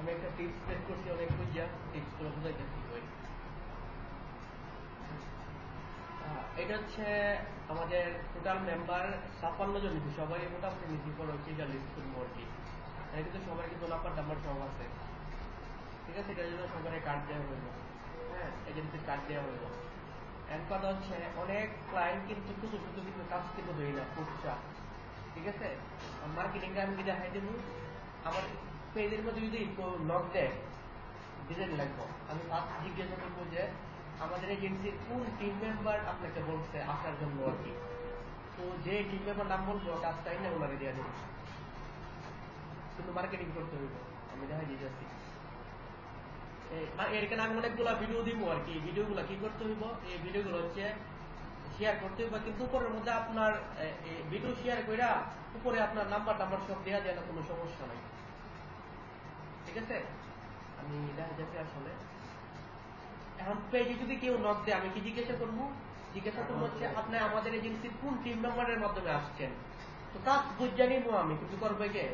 আমি একটা tips set করছি অনেক বুঝিয়া টিপসগুলো বুঝাইতেছি ওই এটা হচ্ছে আমাদের টোটাল মেম্বার 56 জন নিচ্ছি, সবাই মোটামুটি নিচ্ছি পরে হচ্ছে এটা লিস্ট করবো আর কি। এটা কিন্তু সবার কিন্তু নাম্বার টাম্বার সব আছে, ঠিক আছে। এটার জন্য সবাই কার্ড দেওয়া হইব, হ্যাঁ, এজেন্সির কার্ড দেওয়া হইব। এর কথা হচ্ছে অনেক ক্লায়েন্ট কিন্তু শুধু শুধু কিন্তু কাজ কিন্তু দেয় না, খুচরা, ঠিক আছে। মার্কেটিংটা আমি দেখাই দেবো, আমার পেজের মধ্যে যদি নক দেয় ডিজাইন লাগবো, আমি ফার্স্ট জিজ্ঞাসা করবো যে আমাদের এজেন্সির কোন টিম মেম্বার আপনাকে বলছে আসার জন্য আর কি। তো যে টিম মেম্বার নাম বলবো কাজটাই না ওনারে দিয়ে দেবো, কিন্তু মার্কেটিং করতে হইব। আমি দেখা দিয়েছি এখানে আমি অনেকগুলো ভিডিও দিব আর কি। ভিডিওগুলো কি করতে হইব, এই ভিডিওগুলো হচ্ছে শেয়ার করতে হইব, কিন্তু উপরের মধ্যে আপনার ভিডিও শেয়ার করে উপরে আপনার নাম্বার সব দেওয়া যায় না, কোনো সমস্যা নাই, ঠিক আছে। আমি দেখা যাচ্ছে আসলে এখন পেজে যদি কেউ নক দেয় আমি কি জিজ্ঞাসা করবো হচ্ছে আপনি আমাদের এজেন্সির কোন টিম মেম্বারের মাধ্যমে আসছেন। তো কাজ বুঝে নিব আমি কিছু করবে কে,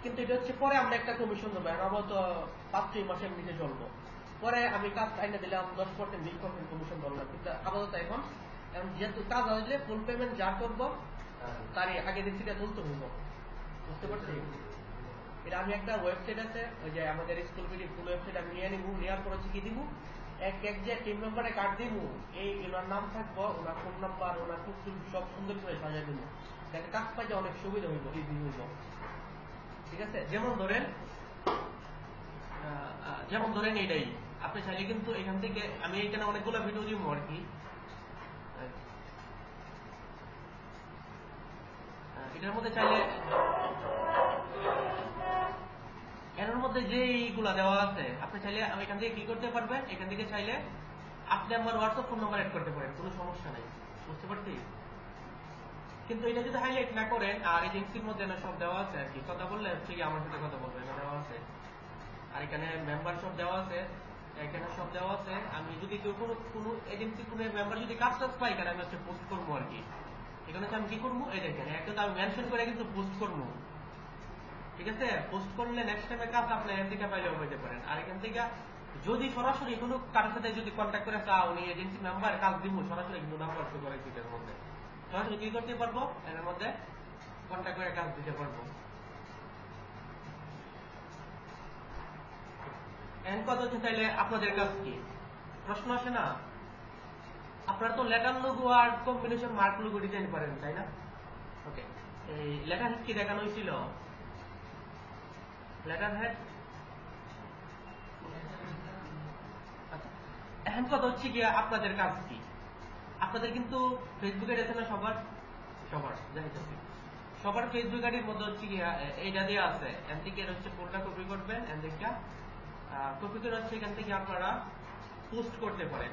কিন্তু এটা হচ্ছে পরে আমরা একটা কমিশন দেবো, আমরা তো 5-6 মাসের নিচে চলবো। পরে আমি কাজ আইনে দিলাম 10% 20% কমিশন ধরলাম, কিন্তু আপাতত এখন যেহেতু কাজ আসলে ফুল পেমেন্ট যা করবো তারই আগে রিসিটা তুলতে হইব, বুঝতে পারছি। এটা আমি একটা ওয়েবসাইট আছে ওই যে আমাদের স্কুল বিডি ফুল ওয়েবসাইট আমি নিয়ে নিবো, নেওয়ার পর হচ্ছে কি দিব এক যে টিম মেম্বারে কার্ড দিব, এই ওনার নাম থাকবো, ওনার ফোন নাম্বার, ওনার খুব সব সুন্দর করে সাজিয়ে দিব, যাতে কাজ পাইতে অনেক সুবিধা হইব, ইজি হইব, ঠিক আছে। যেমন ধরেন এটাই আপনি চাইলে কিন্তু এখান থেকে আমি এখানে অনেকগুলো ভিডিও দিব আর কি। এটার মধ্যে চাইলে এর মধ্যে যে এইগুলা দেওয়া আছে আপনি চাইলে আমি এখান থেকে কি করতে পারবেন, এখান থেকে চাইলে আপনি আমার হোয়াটসঅ্যাপ ফোন নাম্বার অ্যাড করতে পারেন, কোনো সমস্যা নেই, বুঝতে পারছি। কিন্তু এটা যদি হাইলাইট না করেন আর এজেন্সির মধ্যে না সব দেওয়া আছে আর কি, কথা বললে হচ্ছে কি আমার সাথে কথা বলবেন, দেওয়া আছে। আর এখানে মেম্বার সব দেওয়া আছে, এখানে সব দেওয়া আছে। আমি যদি কেউ কোনো এজেন্সি কোনো মেম্বার যদি কাজ পাই এখানে আমি হচ্ছে পোস্ট করবো আর কি। এখানে আমি কি করবো এই দেখেন একটা আমি মেনশন করে কিন্তু পোস্ট করবো, ঠিক আছে। পোস্ট করলে নেক্সট টাইমে কাজ আপনি এখান থেকে পাইলেও হইতে পারেন। আর এখান থেকে যদি সরাসরি কোনো কারোর সাথে যদি কন্ট্যাক্ট করে চাও উনি এজেন্সি মেম্বার কাজ দিব, সরাসরি কিন্তু নাম্বার শো করে এর মধ্যে সরাসরি কি করতে পারবো, এর মধ্যে কন্ট্যাক্ট করে কাজ দিতে পারবো। এখন কথা হচ্ছে তাইলে আপনাদের কাজ কি, প্রশ্ন আসে না? আপনারা তো লেটার লোগো আর কম্বিনেশন মার্ক লোগো ডিজাইন করেন তাই না? ওকে, এই লেটার হেড কি দেখানো হয়েছিল? লেটার হেড এখন কথা হচ্ছে গিয়ে আপনাদের কাজ কি। আপনাদের কিন্তু ফেসবুক আইডি আছে না সবার, জানিতেছি সবার ফেসবুক আইডির মধ্যে হচ্ছে গিয়া এইটা দেওয়া আছে, এখান থেকে হচ্ছে ফোনটা কপি করবেন, এখান থেকে কপি করে হচ্ছে এখান থেকে আপনারা পোস্ট করতে পারেন।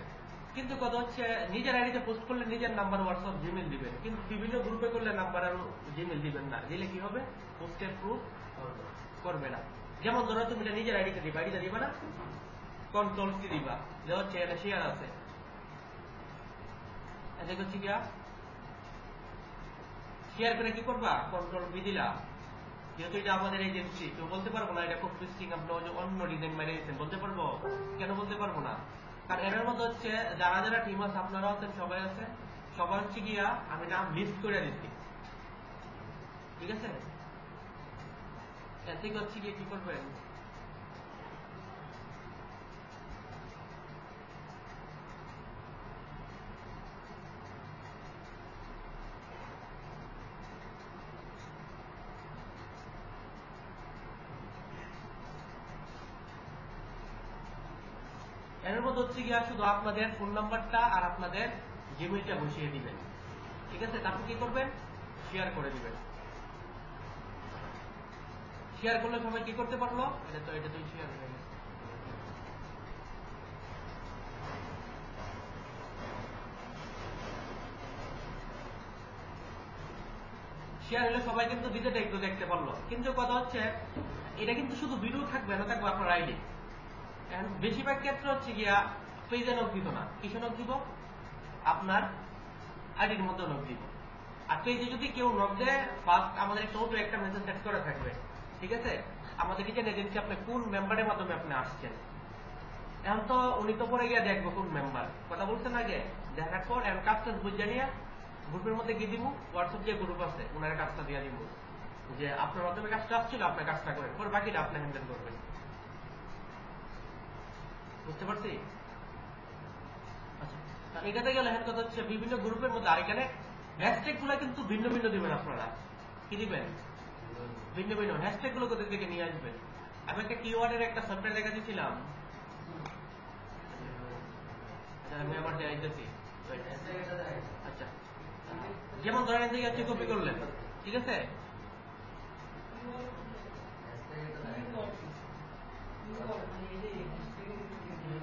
কিন্তু কথা হচ্ছে নিজের আইডিতে পোস্ট করলে নিজের নাম্বার হোয়াটসঅ্যাপ জিমেল দিবেন, কিন্তু বিভিন্ন গ্রুপে করলে নাম্বার আর জিমেল দিবেন না, দিলে কি হবে পোস্টের প্রুফ করবে না। যেমন ধরো তুমি নিজের আইডিতে দিবা, আইডিটা দিবা না, কন্ট্রোল কি দিবা, যে হচ্ছে এটা শেয়ার আছে, এটা হচ্ছে গিয়া শেয়ার করে কি করবা, কন্ট্রোল বি দিলা। যেহেতু এটা আমাদের এজেন্সি কেউ বলতে পারবো না এটা খুব ফিস্টিং আপনি অন্য ডিজাইন মেরে দিচ্ছেন, বলতে পারবো? কেন বলতে পারবো না? কারণ এর মধ্যে হচ্ছে যারা যারা টিম আছে আপনারাও আছেন, সবাই আছে, সবার হচ্ছে গিয়া আমি নাম লিস্ট করে দিচ্ছি, ঠিক আছে। এর থেকে হচ্ছে গিয়ে কি করবেন, এর মধ্যে হচ্ছে গিয়া শুধু আপনাদের ফোন নাম্বারটা আর আপনাদের জিমেইলটা বসিয়ে দিবেন, ঠিক আছে। তারপর কি করবেন, শেয়ার করে দিবেন। শেয়ার করলে সবাই কি করতে পারলো, এটা তো শেয়ার হয়ে গেছে। শেয়ার হলে সবাই কিন্তু ভিডিওটা একটু দেখতে পারলো, কিন্তু কথা হচ্ছে এটা কিন্তু শুধু ভিডিও থাকবে না, থাকবে আপনার আইডি। এখন বেশিরভাগ ক্ষেত্রে হচ্ছে গিয়া পেজে নক দিব না, কিসে নক দিব, আপনার আইডির মধ্যে নক দিব। আর পেজে যদি কেউ নক দেয় ফার্স্ট আমাদের একটা মেসেজ সেট করা থাকবে, ঠিক আছে। আমাদের কিচেন এজেন্সি আপনি কোন মেম্বারের মাধ্যমে আপনি আসছেন। এখন তো উনি তো পরে গিয়ে দেখবো কোন মেম্বার, কথা বলছেন আগে, দেখার পর এখন কাজটা বুঝে নিয়ে গ্রুপের মধ্যে গিয়ে দিব, হোয়াটসঅ্যাপ যে গ্রুপ আছে ওনার কাজটা দিয়ে দিব যে আপনার মাধ্যমে কাজটা আসছিল, আপনার কাজটা করেন, পরে বাকিটা আপনি হ্যান্ডেল করবেন। বুঝতে পারছি? আচ্ছা, এখানে গেলে হ্যান্ড কথা হচ্ছে বিভিন্ন গ্রুপের মধ্যে, আর এখানে হ্যাশট্যাগ গুলা কিন্তু ভিন্ন ভিন্ন দিবেন আপনারা। কি দিবেন? ভিন্ন ভিন্ন হ্যাশট্যাগ গুলো কোথা থেকে নিয়ে আসবেন। আমি একটা কিওয়ার্ডের একটা সফটওয়্যার দেখা দিয়েছিলাম, আমি আমার দেখাইতেছি। আচ্ছা, যেমন ধরেন এদিকে হচ্ছে কপি করলেন, ঠিক আছে,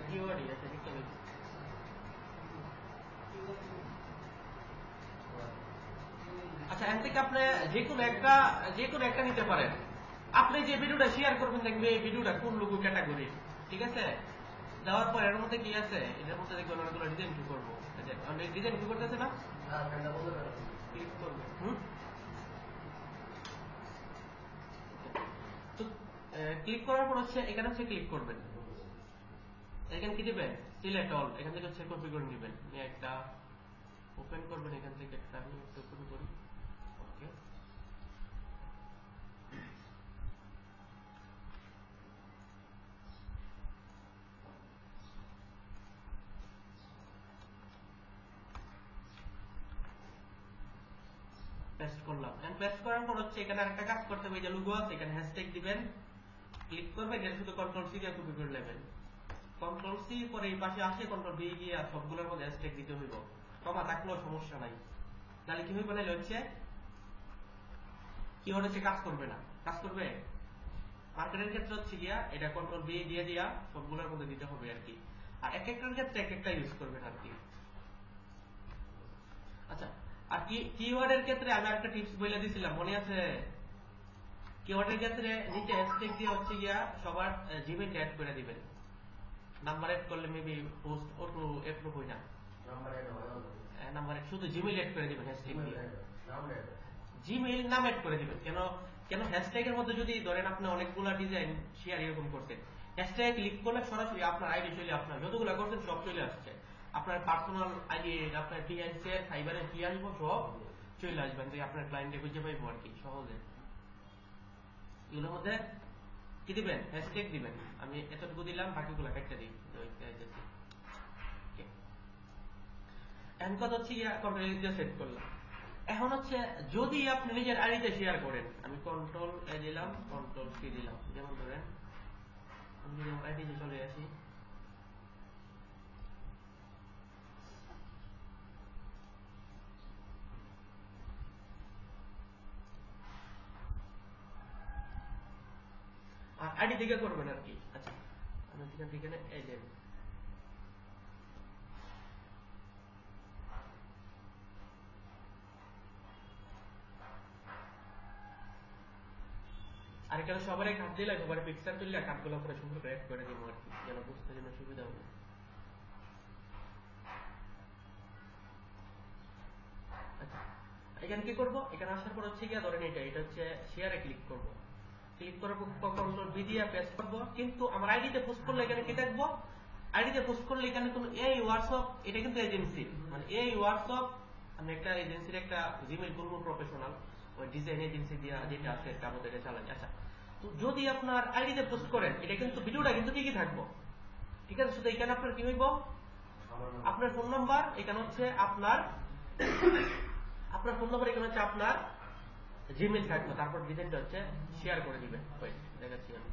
কিওয়ার্ডই আছে, লিখতে হবে। আচ্ছা, এখান থেকে আপনি যে কোনো একটা নিতে পারেন। আপনি যে ভিডিওটা শেয়ার করবেন দেখবে এই ভিডিওটা কোন লোগো ক্যাটাগরি, ঠিক আছে, দেওয়ার পর এর মধ্যে কি আছে, এটার মধ্যে দেখবেন অনেকগুলো ডিজাইন কি করবো, ডিজাইন কি করতেছে না, ক্লিক করবেন। তো ক্লিক করার পর হচ্ছে এখানে হচ্ছে ক্লিক করবেন, এখানে কি দিবেন, সিলেক্ট অল, এখান থেকে হচ্ছে কপি করে নেবেন, একটা ওপেন করবেন, এখান থেকে একটা আমি ওপেন করি, ওকে, পেস্ট করলাম। এন্ড পেস্ট করার পর হচ্ছে এখানে আরেকটা কাজ করতে হবে, যে লোগো আছে এখানে হ্যাশট্যাগ দিবেন, ক্লিক করবেন, এর শুধু কন্ট্রোল সি দিয়ে কপি করে নেবেন, কন্ট্রোল সি পরে এই পাশে আসে কন্ট্রোল ভি গিয়ে সবগুলোর মধ্যে হ্যাশট্যাগ দিতে হইব, কমা থাকলেও সমস্যা নাই, তাহলে কি হইবে, নাহলে হচ্ছে কি হচ্ছে কাজ করবে না, কাজ করবে। মার্কেটের ক্ষেত্রে হচ্ছে গিয়া এটা কন্ট্রোল ভি দিয়ে দিয়া সবগুলোর মধ্যে দিতে হবে আর কি, আর এক একটার ক্ষেত্রে এক একটা ইউজ করবেন আর কি। আচ্ছা, আর কিওয়ার্ডের ক্ষেত্রে আমি একটা টিপস বলে দিছিলাম, মনে আছে? কিওয়ার্ডের ক্ষেত্রে নিচে হ্যাশট্যাগ দিয়ে হচ্ছে গিয়া সবার জিমেইল অ্যাড করে দিবেন, নাম্বার অ্যাড করলে মেবি পোস্ট অটো অ্যাপ্রুভ হয় না, নাম্বার শুধু জিমেইল অ্যাড করে দিবেন, হ্যাশট্যাগ দিয়ে জিমেইল নাম অ্যাড করে দিবেন। কেন কেন হ্যাশট্যাগের মধ্যে যদি ধরেন আপনি অনেকগুলো ডিজাইন শেয়ার এরকম করতেন, হ্যাশট্যাগ ক্লিক করলে সরাসরি আপনার আইডি চলে, আপনার যতগুলো করছেন সব চলে আসছে, আপনার পার্সোনাল আইডি, আপনার ফ্রিল্যান্সের ফাইবারে কি আসবো সব চলে আসবেন, যে আপনার ক্লায়েন্টে খুঁজে পাইবো আর কি সহজে। এগুলোর মধ্যে কি দিবেন, হ্যাশট্যাগ দিবেন, আমি এতটুকু দিলাম, বাকিগুলো একটা দিই। এখন কথা হচ্ছে কন্ট্রোল দিয়ে সেট করলাম। এখন হচ্ছে যদি আপনি নিজের আইডিতে শেয়ার করেন, আমি কন্ট্রোল এ দিলাম, কন্ট্রোল সি দিলাম, যেমন ধরেন আমি যদি আইডিতে চলে আসি, আর আইডি থেকে করবেন আর কি। আচ্ছা, আমি এখান থেকে এজেন্ট, আর এখানে সবার কাজ দিলে সবার পিকচার তুললে কাজগুলো করে সুন্দর করে অ্যাড করে দিব আর কি, যেন বুঝতে জন্য সুবিধা হবে। আচ্ছা, এখানে কি করবো, এখানে আসার পর হচ্ছে গিয়া ধরেন এটা হচ্ছে শেয়ারে ক্লিক করবো, ক্লিক করার পর কন্ট্রোল ভি দিয়ে পেস্ট করবো, কিন্তু আমার আইডিতে পোস্ট করলে এখানে কি দেখবো, আইডিতে পোস্ট করলে এখানে কোনো এই হোয়াটসঅ্যাপ, এটা কিন্তু এজেন্সি, মানে এই হোয়াটসঅ্যাপ, আমি একটা এজেন্সির একটা জিমেইল করবো প্রফেশনাল, ওই ডিজাইন এজেন্সি দিয়ে যেটা আছে আমাদের এটা চালাই। আচ্ছা, তো যদি আপনার আইডিতে পোস্ট করেন, এটা কিন্তু ভিডিওটা কিন্তু ঠিকই থাকবো, ঠিক আছে, শুধু এখানে আপনার কি হইব, আপনার ফোন নাম্বার, এখানে হচ্ছে আপনার ফোন নাম্বার, এখানে হচ্ছে আপনার জিমেইল থাকবে, তারপর ডিজাইনটা হচ্ছে শেয়ার করে দিবেন। দেখাচ্ছি আমি,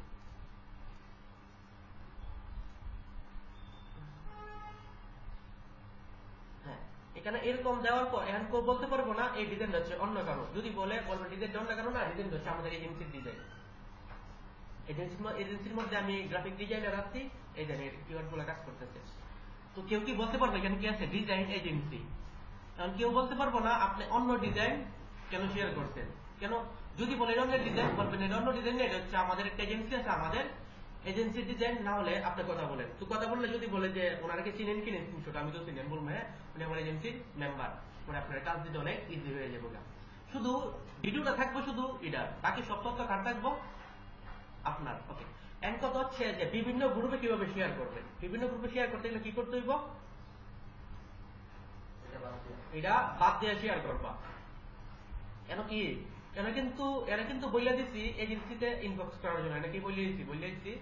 হ্যাঁ, এখানে এরকম দেওয়ার পর এখন কেউ বলতে পারবো না এই ডিজাইনটা হচ্ছে অন্য কারো, যদি বলে বলবেন ডিজাইনটা অন্য কারো না, ডিজাইনটা হচ্ছে আমাদের এজেন্সির ডিজাইন, এজেন্সির মধ্যে আমি গ্রাফিক ডিজাইনার আছি, এই যে কিওয়ার্ড গুলো কাজ করতেছে। তো কেউ কি বলতে পারবে এখানে কি আছে, ডিজাইন এজেন্সি, কারণ কেউ বলতে পারবো না আপনি অন্য ডিজাইন কেন শেয়ার করছেন, কেন যদি বলে রঙের ডিজাইন বলবেন এটা অন্য ডিজাইন নেই, এটা হচ্ছে আমাদের একটা এজেন্সি আছে, আমাদের এজেন্সির ডিজাইন, না হলে আপনি কথা বলেন, তো কথা বললে যদি বলে যে ওনাকে চিনেন কিনেন স্ক্রিনশট, আমি তো চিনেন, বলবো হ্যাঁ উনি আমার এজেন্সির মেম্বার, মানে আপনার কাজ দিতে অনেক ইজি হয়ে যাবে। শুধু ভিডিওটা থাকবো শুধু এটা, বাকি সব তথ্য কার থাকবো, আপনার। ওকে, এখন কথা হচ্ছে যে বিভিন্ন গ্রুপে কিভাবে শেয়ার করবেন। বিভিন্ন গ্রুপে শেয়ার করতে গেলে কি করতে হইব, এটা বাদ দিয়ে শেয়ার করবা। কেন কি, এরা কিন্তু বইলা দিছি এজেন্সিতে ইনবক্স করার জন্য। এটা কি বলে দিছি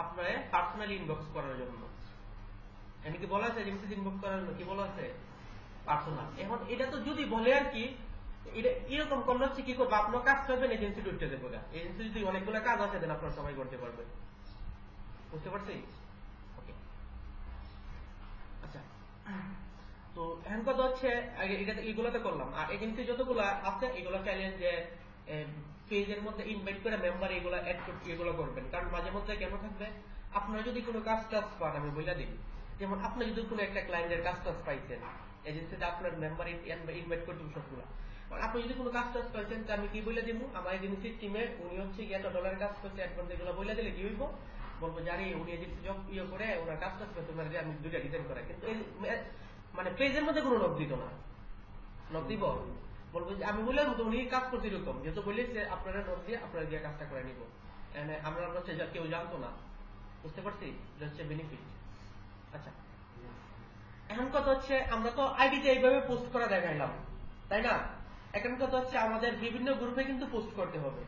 আপনার পার্সোনালি ইনবক্স করার জন্য। এমনি কি বলা আছে এজেন্সিতে ইনবক্স করার জন্য, কি বলা আছে পার্সোনাল। এখন এটা তো যদি বলে আর কি, এটা এরকম করলে হচ্ছে কি করবো, আপনার কাজ করবেন এজেন্সি ঢুকতে দেবো। এজেন্সি যদি অনেকগুলো কাজ আছে দেন আপনারা সবাই করতে পারবেন। বুঝতে পারছি? ওকে, আচ্ছা। তো এখন কথা হচ্ছে এগুলোতে করলাম। আর এজেন্সি যতগুলো আছে এগুলো চাইলেন যে পেজের মধ্যে ইনভাইট করে মেম্বার এগুলো অ্যাড করতে এগুলো করবেন। কারণ মাঝে মধ্যে কেন থাকবে, আপনারা যদি কোনো কাজ টাজ পান, আমি বলে দিই, যেমন আপনি যদি কোনো একটা ক্লায়েন্টের কাজ টাজ পাইছেন, এজেন্সিতে আপনার মেম্বার ইনভাইট করতে সবগুলো, আপনি যদি কোনো কাজ টাজ পাইছেন, আমি কি বলে দিব, আমার এজেন্সির টিমে উনি হচ্ছে এত ডলারের কাজ করছে, অ্যাডভান্স এগুলো বলে দিলে কি হইব, বলবো জানি উনি এজেন্সি জব করে ওনার কাজ টাজ করতে পারে, আমি দুইটা ডিজাইন করা। কিন্তু মানে পেজের মধ্যে কোনো নক দিত না। নক দিব, বলবো যে আমি বললাম উনি কাজ করতে এরকম, যেহেতু বললে যে আপনারা নক দিয়ে আপনারা দিয়ে কাজটা করে নিব। আমরা হচ্ছে কেউ জানতো না। বুঝতে পারছি, এটা হচ্ছে বেনিফিট। আচ্ছা, এখন কথা হচ্ছে আমরা তো আইডিতে এইভাবে পোস্ট করা দেখাইলাম, তাই না? এখন কথা হচ্ছে আমাদের বিভিন্ন গ্রুপে কিন্তু পোস্ট করতে হবে।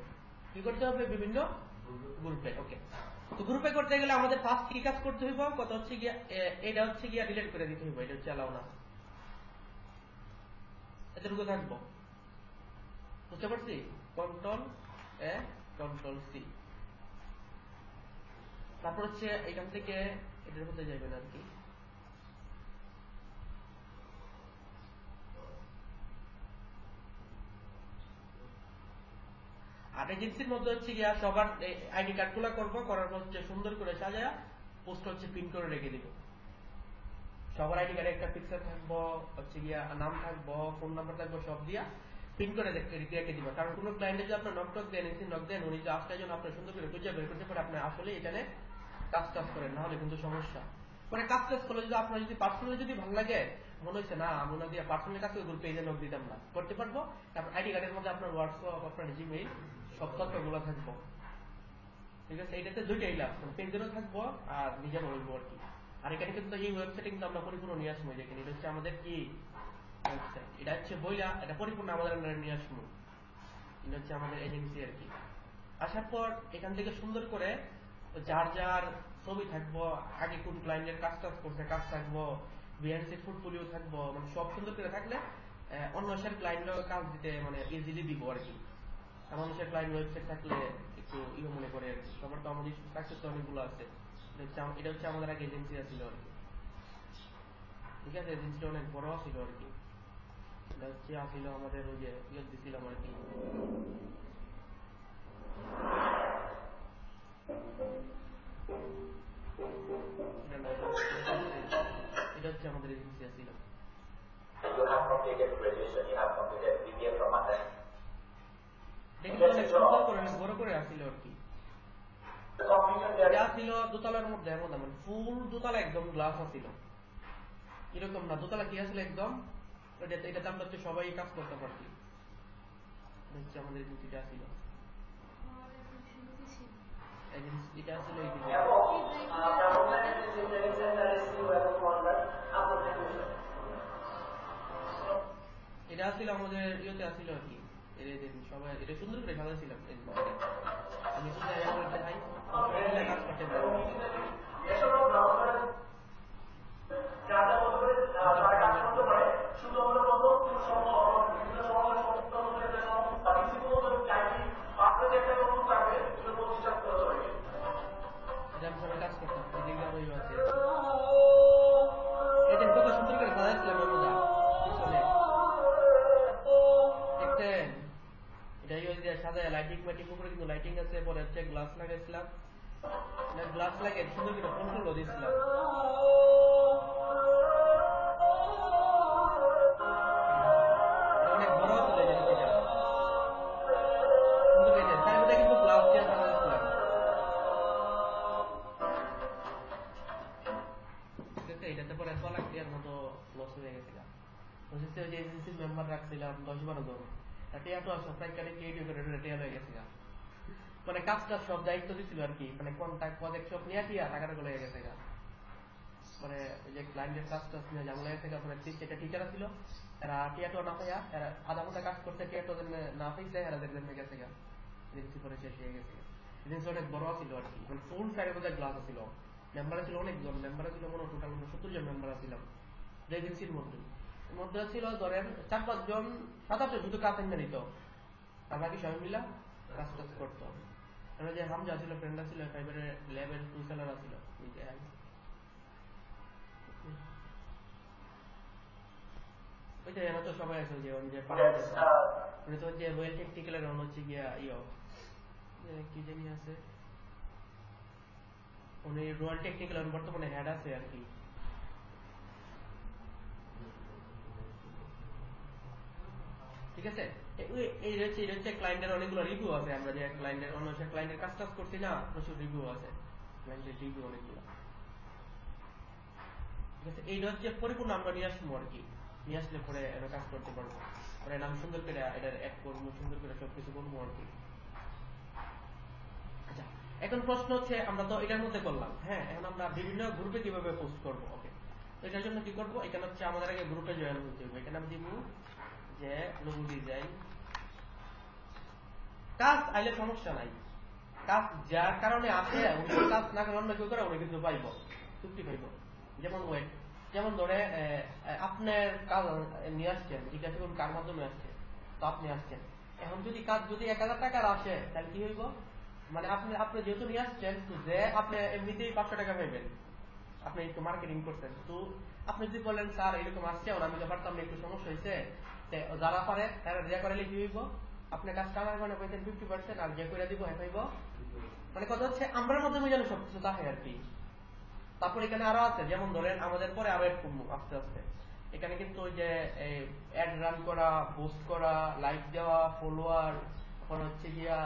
কি করতে হবে, বিভিন্ন গ্রুপে। ওকে, তো গ্রুপে করতে গেলে আমাদের ফার্স্ট কি কাজ করতে হইব, কথা হচ্ছে গিয়া এটা হচ্ছে গিয়া ডিলিট করে দিতে হইব। এটা হচ্ছে অ্যালাউ না, এতটুকু থাকবো। বুঝতে পারছি? কন্ট্রোল এ, কন্ট্রোল সি, তারপর হচ্ছে এখান থেকে এটার মধ্যে যাবেন আর কি। আর এজেন্সির মধ্যে হচ্ছে গিয়া সবার আইডি কার্ড গুলা করবো, করার পর হচ্ছে সুন্দর করে সাজায়া পোস্ট হচ্ছে পিন করে রেখে দিব। সবার আইডি কার্ডে একটা পিকচার থাকবো, হচ্ছে গিয়া নাম থাকবো, ফোন নাম্বার থাকবো, সব দিয়া পিন করে রেখে দিব। কারণ কোনো ক্লায়েন্টে যদি আপনার নক দেন, নক দেন, উনি যদি আসতে জন্য আপনার সুন্দর করে খুঁজে বের করতে পারে আপনি আসলে এখানে কাজ টাজ করেন, না হলে কিন্তু সমস্যা। মানে কাজ টাজ করলে যদি আপনার যদি পার্সোনালি যদি ভালো লাগে, মনে হচ্ছে না আমি না দিয়ে পার্সোনালি কাজ করে পেজে নক দিতাম না, করতে পারবো। তারপর আইডি কার্ডের মধ্যে আপনার হোয়াটসঅ্যাপ, আপনার জিমেইল, সব তথ্যগুলো থাকবো। ঠিক আছে, এটাতে দুইটাই লাভ, পেজেরও থাকবো আর নিজেরও হইবো আর কি। আর এখানে কিন্তু এই ওয়েবসাইটে কিন্তু আমরা পরিপূর্ণ নিয়ে আসবো। দেখেন এটা হচ্ছে আমাদের কি ওয়েবসাইট, এটা হচ্ছে বইলা, এটা পরিপূর্ণ আমাদের নিয়ে আসবো। এটা হচ্ছে আমাদের এজেন্সি আর কি। আসার পর এখান থেকে সুন্দর করে যার যার ছবি থাকবো, আগে কোন ক্লায়েন্টের কাজ টাজ করছে কাজ থাকবো, বিএনসি ফুটফোলিও থাকবো, মানে সব সুন্দর করে থাকলে অন্য দেশের ক্লায়েন্টরা কাজ দিতে মানে ইজিলি দিব আর কি। আমাদের দেশের ক্লায়েন্ট ওয়েবসাইট থাকলে একটু ইয়ে মনে করে আর কি। সবার তো আমাদের সাকসেস অনেকগুলো আছে। এটা হচ্ছে আমাদের আগে এজেন্সি আছিল আর কি। ঠিক আছে, এজেন্সিটা অনেক বড় ছিল আর কি। এটা হচ্ছে আসছিল আমাদের ওই যে ইয়ে দিছিলাম আর কি। এটা হচ্ছে আমাদের এজেন্সি ছিল। You have completed graduation, you have completed BBA from Madan. সুন্দর করে বড় করে আসছিল আর কি। এটা ছিল দোতলার মধ্যে, এমন ফুল দোতলা, একদম গ্লাস আছিল। এরকম না, দোতলা কি আসলে একদম, এটাতে আমরা হচ্ছে সবাই কাজ করতে পারছি। হচ্ছে আমাদের এজেন্সিটা ছিল, এজেন্সিটা আসলে এটা ছিল আমাদের ইয়েতে আসছিল আর কি। সবাই এটা সুন্দর করে সাজাইছিলাম। আমি শুধু জায়গা করতে চাই, কাজ করতে পারি। এটা আমি সবাই কাজ করতাম, এদিকে আরো আছে। এটা কত সুন্দর করে সাজাইছিলাম আমরা পিছনে, দেখতেন? এটাই ওই যে সাজায় লাইটিং মাইটিং, উপরে কিন্তু লাইটিং আছে, পরে হচ্ছে গ্লাস লাগাইছিলাম, গ্লাস লাগিয়ে সুন্দর করে ফোন ফুল দিয়েছিলাম। অনেক বড় ছিল এজেন্সিটা, সুন্দর হয়েছে। তার মধ্যে কিন্তু গ্লাস দিয়ে সাজাইছিলাম। ঠিক আছে, এটাতে পরে 1 লাখ টাকার মতো লস হয়ে গেছিলাম। ওই যে এজেন্সির মেম্বার রাখছিলাম 10-12 জন, তাতে এত সপ্তাহে কালে কে করে রেটে হয়ে গেছিলাম। মানে কাজটা সব দায়িত্ব দিছিল আর কি, মানে কন্ট্যাক্ট প্রজেক্ট সব নিয়ে টিয়া টাকাটা গুলো হয়ে গেছে। মানে ওই যে ক্লায়েন্টের কাজটা নিয়ে ঝামেলা হয়ে থেকে পরে যেটা টিচার ছিল এরা টিয়াটো না পাইয়া এরা আধা ঘন্টা কাজ করতে টিয়াটো না পাইছে, এরা দেখবেন গেছে গা এজেন্সি করে শেষ হয়ে গেছে। এজেন্সি অনেক বড় ছিল আর কি, মানে ফুল সাইডের মধ্যে গ্লাস ছিল, মেম্বার ছিল অনেকজন, মেম্বার ছিল মনে টোটাল 70 জন মেম্বার ছিলাম এজেন্সির মধ্যে ছিল ধরেন 4-5 জন 7-8 জন শুধু কাজ এনে নিত, আর বাকি সবাই মিলা কাজ টাজ করতো। যে হামজা ছিল, ফ্রেন্ডরা ছিল, ফাইবারের লেভেল 2 সেলাররা ছিল। ওইটা এরা তো সবাই আছে যে উনি তো যে ওয়েল টেকনিক্যালের হচ্ছে গিয়া কি জানি আছে, উনি রয়্যাল টেকনিক্যাল বর্তমানে হেড আছে আর কি। ঠিক আছে, এই হচ্ছে ক্লায়েন্টের অনেকগুলো রিভিউ আছে, আমরা যে ক্লায়েন্টের কাজ টাজ করছি না, প্রচুর রিভিউ আছে, ক্লায়েন্টের রিভিউ অনেকগুলো। ঠিক আছে, এইটা হচ্ছে পরিপূর্ণ আমরা নিয়ে আসবো আর কি, নিয়ে আসলে পরে এটা কাজ করতে পারবো, পরে নাম সুন্দর করে এটার অ্যাড করবো, সুন্দর করে সবকিছু করবো আর কি। আচ্ছা, এখন প্রশ্ন হচ্ছে আমরা তো এটার মধ্যে করলাম, হ্যাঁ, এখন আমরা বিভিন্ন গ্রুপে কিভাবে পোস্ট করবো। ওকে, তো এটার জন্য কি করবো, এখানে হচ্ছে আমাদের আগে গ্রুপে জয়েন হতে হবে। এখানে আমি দিব যে লোগো ডিজাইন কাজ আইলে সমস্যা নাই, কাজ যার কারণে আসে উনি কাজ না করে অন্য কেউ করে উনি কিন্তু পাইব, চুক্তি পাইব। যেমন ওয়েট, যেমন ধরে আপনার কাজ নিয়ে আসছেন, জিজ্ঞাসা করুন কার মাধ্যমে আসছে, তো আপনি আসছেন, এখন যদি কাজ যদি 1000 টাকার আসে তাহলে কি হইব, মানে আপনি যেহেতু নিয়ে আসছেন তো যে আপনি এমনিতেই 500 টাকা পাইবেন, আপনি একটু মার্কেটিং করছেন, তো আপনি যদি বলেন স্যার এরকম আসছে আমি তো পারতাম না, একটু সমস্যা হয়েছে, যারা পারে তারা রিয়া করালে কি হইব, আপনার কাজ টাকার মানে পাইতেন 50%, আর যে করে দিব হইব। মানে কথা হচ্ছে আমরা মাধ্যমে যেন সবকিছু থাকে আর কি। তারপর এখানে আরো আছে, যেমন ধরেন আমাদের পরে আরো এড করবো আস্তে আস্তে। এখানে কিন্তু ওই যে অ্যাড রান করা, পোস্ট করা, লাইক দেওয়া, ফলোয়ার, পর হচ্ছে গিয়া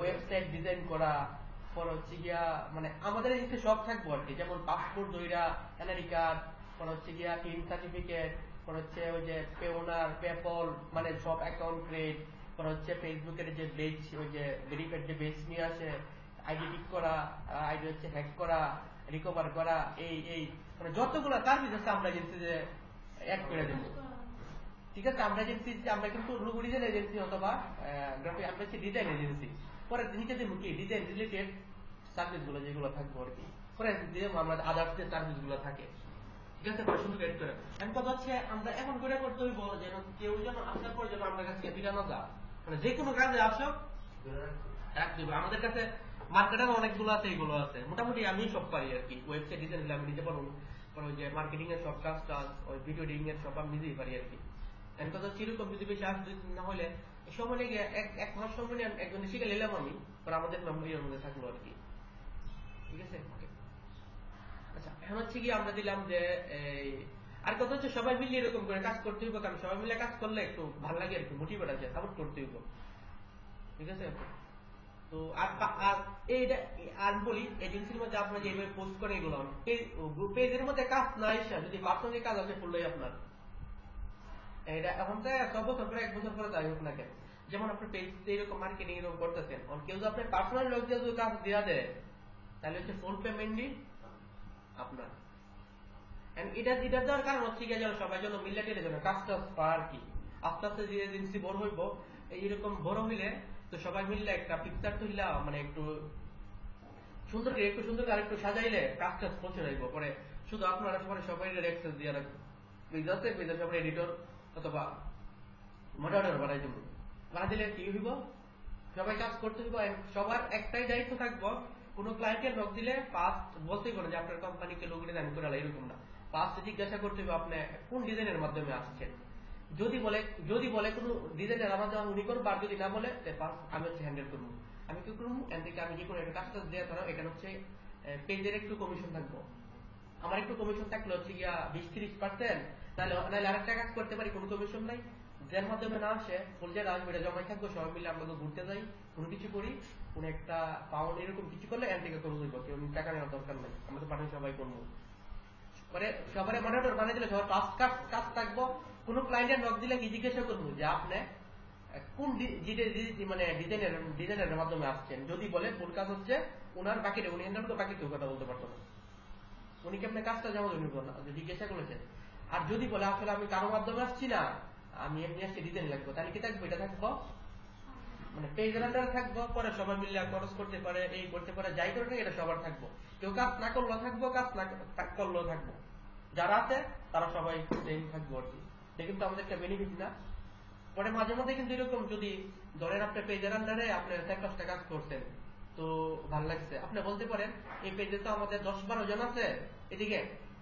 ওয়েবসাইট ডিজাইন করা, পর হচ্ছে গিয়া মানে আমাদের এদিকে সব থাকবো আর কি, যেমন পাসপোর্ট দইরা, এনআইডি কার্ড, পর হচ্ছে গিয়া টিন সার্টিফিকেট, পর হচ্ছে ওই যে পেওনার, পেপল, মানে সব অ্যাকাউন্ট ক্রিয়েট, পর হচ্ছে ফেসবুকের যে বেজ, ওই যে ভেরিফাইড যে বেজ নিয়ে আসে, আইডি ঠিক করা, আইডি হচ্ছে হ্যাক করা, রিকভার করা, এই মানে যতগুলো সার্ভিস আছে আমরা এজেন্সি যে অ্যাড করে দেবো। ঠিক আছে, আমরা এজেন্সি, আমরা কিন্তু লোগো ডিজাইন এজেন্সি অথবা গ্রাফিক, আমরা হচ্ছে ডিজাইন এজেন্সি, পরে নিচে দেবো কি ডিজাইন রিলেটেড সার্ভিস গুলো যেগুলো থাকবে আর কি, পরে দেবো আমরা আদার্স যে সার্ভিস গুলো থাকে। ঠিক আছে, সুন্দর এড করে। এখন কথা হচ্ছে আমরা এখন করে করতে হইব যেন কেউ যেন আসার পর যেন আপনার কাছে ফিরানো যায়, মানে যে কোনো কাজে আসো রাখতে হবে। আমাদের কাছে মার্কেটার অনেকগুলো আছে, এগুলো আছে, মোটামুটি আমি সব পারি আর কি, ওয়েবসাইট ডিজাইন আমি নিজে পারবো, ওই যে মার্কেটিং এর সব কাজ টাজ, ওই ভিডিও এডিটিং এর সব আমি নিজেই পারি আর কি। এখন কথা সেরকম যদি বেশি আসবে না হলে সময় লেগে এক মাস সময় নিয়ে একজন শিখে নিলাম আমি, পরে আমাদের মেমোরির মধ্যে থাকলো আর কি। ঠিক আছে, আচ্ছা, এখন হচ্ছে কি আমরা দিলাম যে আর কথা হচ্ছে সবাই মিলে এরকম করে কাজ করতে হইব, কারণ সবাই মিলে কাজ করলে একটু ভালো লাগে আর কি, মোটিভেট আছে, সাপোর্ট করতে হইব। ঠিক আছে, তো আর এইটা আর বলি, এজেন্সির মধ্যে আপনারা যেভাবে পোস্ট করেন এগুলো পেজের মধ্যে কাজ না এসে যদি পার্সোনালি কাজ আছে করলেই আপনার এটা এখন তো 6 বছর পরে 1 বছর পরে যাই হোক না কেন, যেমন আপনি পেজ এরকম মার্কেটিং এরকম করতেছেন, কেউ যদি আপনার পার্সোনাল লোক দিয়ে যদি কাজ দেওয়া দেয় তাহলে হচ্ছে ফুল পেমেন্টই আপনার। এটা দেওয়ার কারণ হচ্ছে কি যেন সবাই যেন মিলে টেলে যেন কাজ টাজ পার কি, আস্তে আস্তে যে এজেন্সি বড় হইব, এইরকম বড় হইলে তো সবাই মিললে একটা পিকচার তুললা, মানে একটু সুন্দর করে আরেকটু সাজাইলে কাজ টাজ পৌঁছে যাইব, পরে শুধু আপনারা সবাই অ্যাক্সেস দিয়ে রাখবেন, পেজে পেজে সবাই এডিটর অথবা মডারেটর বানাই দেবো, বানাই দিলে কি হইব, সবাই কাজ করতে হইব, সবার একটাই দায়িত্ব থাকবো, কোন ক্লায়েন্টের লোক দিলে ফার্স্ট বলতেই পারে যে আপনার কোম্পানিকে লোক ডিজাইন করে এরকম না, ফার্স্ট জিজ্ঞাসা করতে হবে আপনি কোন ডিজাইনের মাধ্যমে আসছেন, যদি বলে কোন ডিজাইনের আমার দেওয়া উনি করবো, আর যদি না বলে আমি হচ্ছে হ্যান্ডেল করবো, আমি কি করবো এখান থেকে আমি যে কোনো একটা কাজটা দেওয়া ধরো এখানে হচ্ছে পেজের একটু কমিশন থাকবো, আমার একটু কমিশন থাকলে হচ্ছে গিয়া 20-30%, তাহলে আরেকটা কাজ করতে পারি, কোনো কমিশন নাই, যার মাধ্যমে না আসে ফুল জায়গা আসবে, এটা জমাই থাকবো, সবাই মিলে আমরা ঘুরতে যাই, কোনো কিছু করি, কোন একটা পাউন্ড এরকম কিছু করলে এখান থেকে করে দেবো, কেউ টাকা নেওয়ার দরকার নাই, আমরা তো পাঠাই সবাই করবো, পরে সবাই মডারেটর বানিয়ে দিলে সবার পাঁচ কাজ থাকবো, কোন ক্লায়েন্টের নক দিলে কি জিজ্ঞাসা করবো যে আপনি কোন মানে ডিজাইনের মাধ্যমে আসছেন। যদি বলে ফুল কাজ হচ্ছে ওনার বাকিটা উনি হ্যান্ডেল করতে, বাকি কেউ কথা বলতে পারতো না, উনি কেমনে কাজটা জমা নিব না জিজ্ঞাসা করেছেন। আর যদি বলে আসলে আমি কারো মাধ্যমে আসছি না, আমি এমনি আসছি ডিজাইন লাগবো, তাহলে কি থাকবো? এটা থাকবো মানে পেজের আন্ডারে থাকবো, পরে সবাই মিলে খরচ করতে পারে, এই করতে পারে, যাই করে এটা সবার থাকবো। কেউ কাজ না করলেও থাকবো, কাজ না করলেও থাকবো, যারা আছে তারা সবাই সেম থাকবো আর কি। এটা কিন্তু আমাদের একটা বেনিফিট না। পরে মাঝে মধ্যে কিন্তু এরকম যদি ধরেন আপনি পেজের আন্ডারে আপনি 4-5টা কাজ করছেন, তো ভালো লাগছে, আপনি বলতে পারেন এই পেজে তো আমাদের 10-12 জন আছে, এদিকে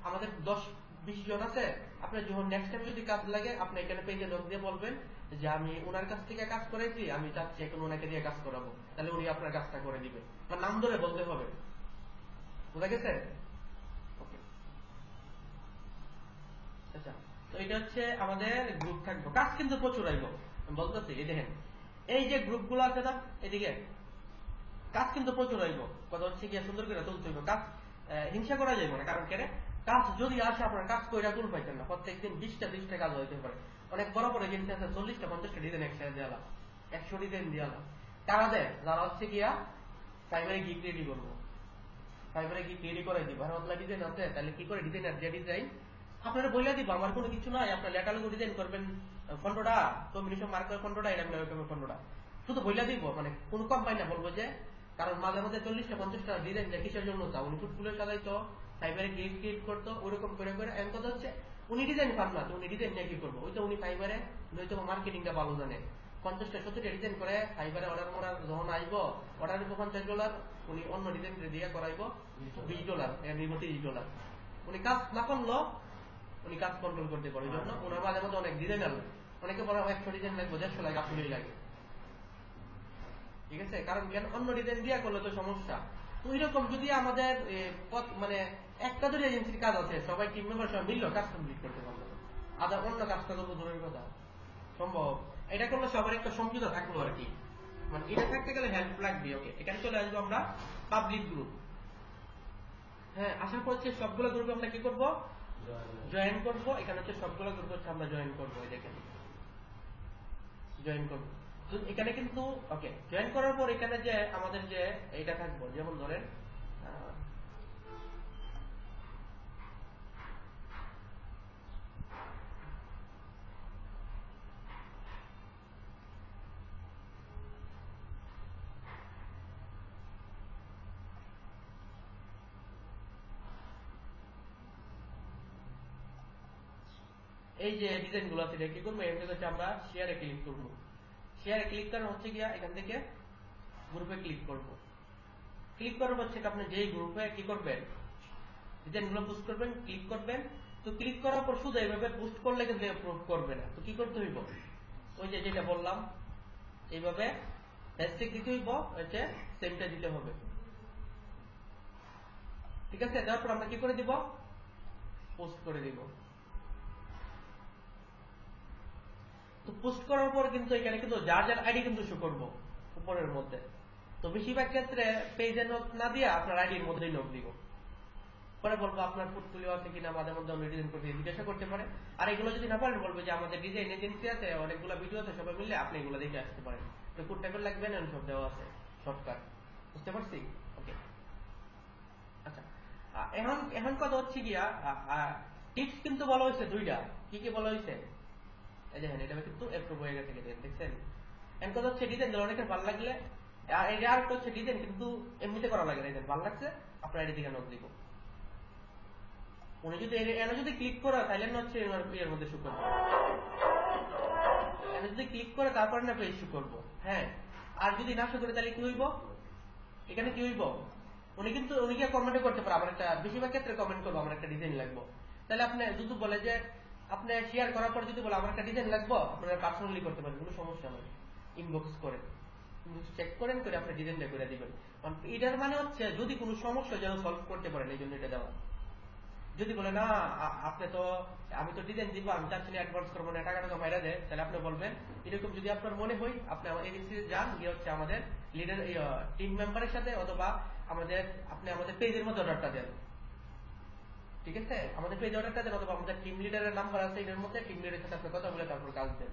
আমাদের 10-20 জন আছে, আপনি যখন নেক্সট টাইম যদি কাজ লাগে আপনি এখানে পেজে লোক দিয়ে বলবেন যে আমি ওনার কাছ থেকে কাজ করাইছি, আমি চাচ্ছি এখন ওনাকে দিয়ে কাজ করাবো, তাহলে উনি আপনার কাজটা করে দিবে। আপনার নাম ধরে বলতে হবে, বুঝা গেছে? আচ্ছা, তো এটা হচ্ছে আমাদের গ্রুপ থাকবো, কাজ কিন্তু প্রচুর আইব। আমি বলতেছি এই দেখেন এই যে গ্রুপ গুলো আছে না এদিকে, কাজ কিন্তু প্রচুর আইব। কথা হচ্ছে গিয়ে সুন্দর করে তুলতে হইব, কাজ হিংসা করা যাইব না। কারণ কেন, কাজ যদি আসে আপনার কাজ কইরা তুল পাইতেন না, প্রত্যেকদিন 20টা কাজ হইতে পারে। অনেক বড় বড় এজেন্সি আছে 40টা-50টা ডিজাইন একসাথে দেওয়া, 100 ডিজাইন দেওয়া। কারা দেয়? যারা হচ্ছে গিয়া ফাইবারে গিক রেডি করবো, ফাইবারে গিক রেডি করে দিব। আর অনলাইন ডিজাইন আছে, তাহলে কি করে ডিজাইন আর যে ডিজাইন আপনারা বইলা দিব, আমার কোনো কিছু নাই, আপনার লেটালুগু ডিজাইন করবেন 15টা, কম্বিনেশন মার্ক করে 15টা, এরকম 15টা, শুধু বইলা দিব। মানে কোন কোম্পানি না বলবো যে, কারণ মাঝে মধ্যে 40টা-50টা ডিজাইন যায় কিসের জন্য তা উনি ফুটফুলে সাজাইতো, ফাইবারে গিট ক্রিয়েট করতো, ওরকম করে করে এমন কথা হচ্ছে উনি ডিজাইন পান না, তো উনি ডিজাইন নিয়ে কি করবো? ওই তো উনি ফাইবারে নয়তো মার্কেটিংটা ভালো জানে, 50টা-70টা ডিজাইন করে ফাইবারে অর্ডার করার যখন আসবো, অর্ডার দিব $50, উনি অন্য ডিজাইন দিয়ে করাইবো $20, এর নিব $30। উনি কাজ না করলো, উনি কাজ কন্ট্রোল করতে পারে। ওই জন্য ওনার মাঝে মধ্যে অনেক ডিজাইনার, অনেকে বড় 100 ডিজাইন লাগবে, 150 লাগে, আসলেই লাগে। ঠিক আছে, কারণ কেন, অন্য ডিজাইন দিয়া করলে তো সমস্যা। তো এরকম যদি আমাদের মানে একটা দুটো এজেন্সির কাজ আছে, সবাই টিম মেম্বার সবাই মিললো কাজ কমপ্লিট করতে পারলো, আদার অন্য কাজটা করবো দূরের কথা, সম্ভব। এটা করলে সবার একটা সমঝোতা থাকলো আর কি, মানে এটা থাকতে গেলে হেল্প লাগবে। ওকে, এখানে চলে আসবো আমরা পাবলিক গ্রুপ। হ্যাঁ, আশা করছি সবগুলো গ্রুপে আমরা কি করবো? জয়েন করবো। এখানে হচ্ছে সবগুলো গ্রুপ হচ্ছে আমরা জয়েন করবো, এই দেখেন জয়েন করবো। এখানে কিন্তু ওকে, জয়েন করার পর এখানে যে আমাদের যে এটা থাকবো, যেমন ধরেন এই যে ডিজাইন গুলো আছে কি করবো, এখান থেকে হচ্ছে আমরা শেয়ারে ক্লিক করবো। শেয়ারে ক্লিক করার হচ্ছে গিয়া এখান থেকে গ্রুপে ক্লিক করবো। ক্লিক করার হচ্ছে আপনি যেই গ্রুপে কি করবেন, ডিজাইন গুলো পোস্ট করবেন, ক্লিক করবেন। তো ক্লিক করার পর শুধু এইভাবে পোস্ট করলে কিন্তু অ্যাপ্রুভ করবে না। তো কি করতে হইব, ওই যে যেটা বললাম এইভাবে হ্যাশট্যাগ দিতে হইব, হচ্ছে সেমটা দিতে হবে। ঠিক আছে, তারপর আমরা কি করে দিব, পোস্ট করে দিব। তো পোস্ট করার পর কিন্তু এখানে কিন্তু যার যার আইডি কিন্তু শো করবো উপরের মধ্যে। তো বেশিরভাগ ক্ষেত্রে পেজে নোট না দিয়ে আপনার আইডির মধ্যেই নোট দিব। পরে বলবো আপনার পোর্টফোলিও আছে কিনা, মাঝে মধ্যে অন্য ডিজাইন করতে জিজ্ঞাসা করতে পারে। আর এগুলো যদি না পারেন বলবো যে আমাদের ডিজাইন এজেন্সি আছে, অনেকগুলো ভিডিও আছে, সবাই মিলে আপনি এগুলো দেখে আসতে পারেন। তো কোড টাইপের লাগবে না, সব দেওয়া আছে শর্টকাট, বুঝতে পারছি? ওকে, আচ্ছা, এখন এখন কথা হচ্ছে গিয়া টিপস কিন্তু বলা হয়েছে দুইটা। কি কি বলা হয়েছে? এই দেখেন এটা কিন্তু অ্যাপ্রুভ হয়ে গেছে, দেখছেন? এখন কথা হচ্ছে ডিজাইন অনেকের ভালো লাগলে, আর এটা আর হচ্ছে ডিজাইন কিন্তু এমনিতে করা লাগে না, ভালো লাগছে আপনার আইডি থেকে নোট দিব। উনি যদি এনে যদি ক্লিক করে তাহলে হচ্ছে এর মধ্যে শো করবো, এনে যদি ক্লিক করে তারপরে না পেজ শো করবো। হ্যাঁ, আর যদি না শো করে তাহলে কি হইব, এখানে কি হইব, উনি কিন্তু উনি গিয়ে কমেন্ট করতে পারে, আমার একটা বেশিরভাগ ক্ষেত্রে কমেন্ট করবো আমার একটা ডিজাইন লাগবো। তাহলে আপনি যদি বলে যে আপনি শেয়ার করার পর যদি বলে আমার একটা ডিজাইন লাগবো, আপনারা পার্সোনালি করতে পারেন, কোনো সমস্যা নেই, ইনবক্স করেন, চেক করেন করে আপনি ডিজাইনটা করে দিবেন। এটার মানে হচ্ছে যদি কোনো সমস্যা যেন সলভ করতে পারেন, এই জন্য এটা দেওয়া। যদি বলে না আপনি তো, আমি তো ডিজাইন দিব, আমি চাচ্ছি না অ্যাডভান্স করবো না, টাকা বাইরে দেয়, তাহলে আপনি বলবেন এরকম যদি আপনার মনে হয়, আপনি আমার এজেন্সি যান, গিয়ে হচ্ছে আমাদের লিডার টিম মেম্বারের সাথে, অথবা আমাদের আপনি আমাদের পেজের মধ্যে অর্ডারটা দেন। ঠিক আছে, আমাদের পেজ অর্ডারটা দেন, অথবা আমাদের টিম লিডারের নাম্বার আছে এটার মধ্যে, টিম লিডারের সাথে আপনি কথা বলে তারপর কাজ দেন।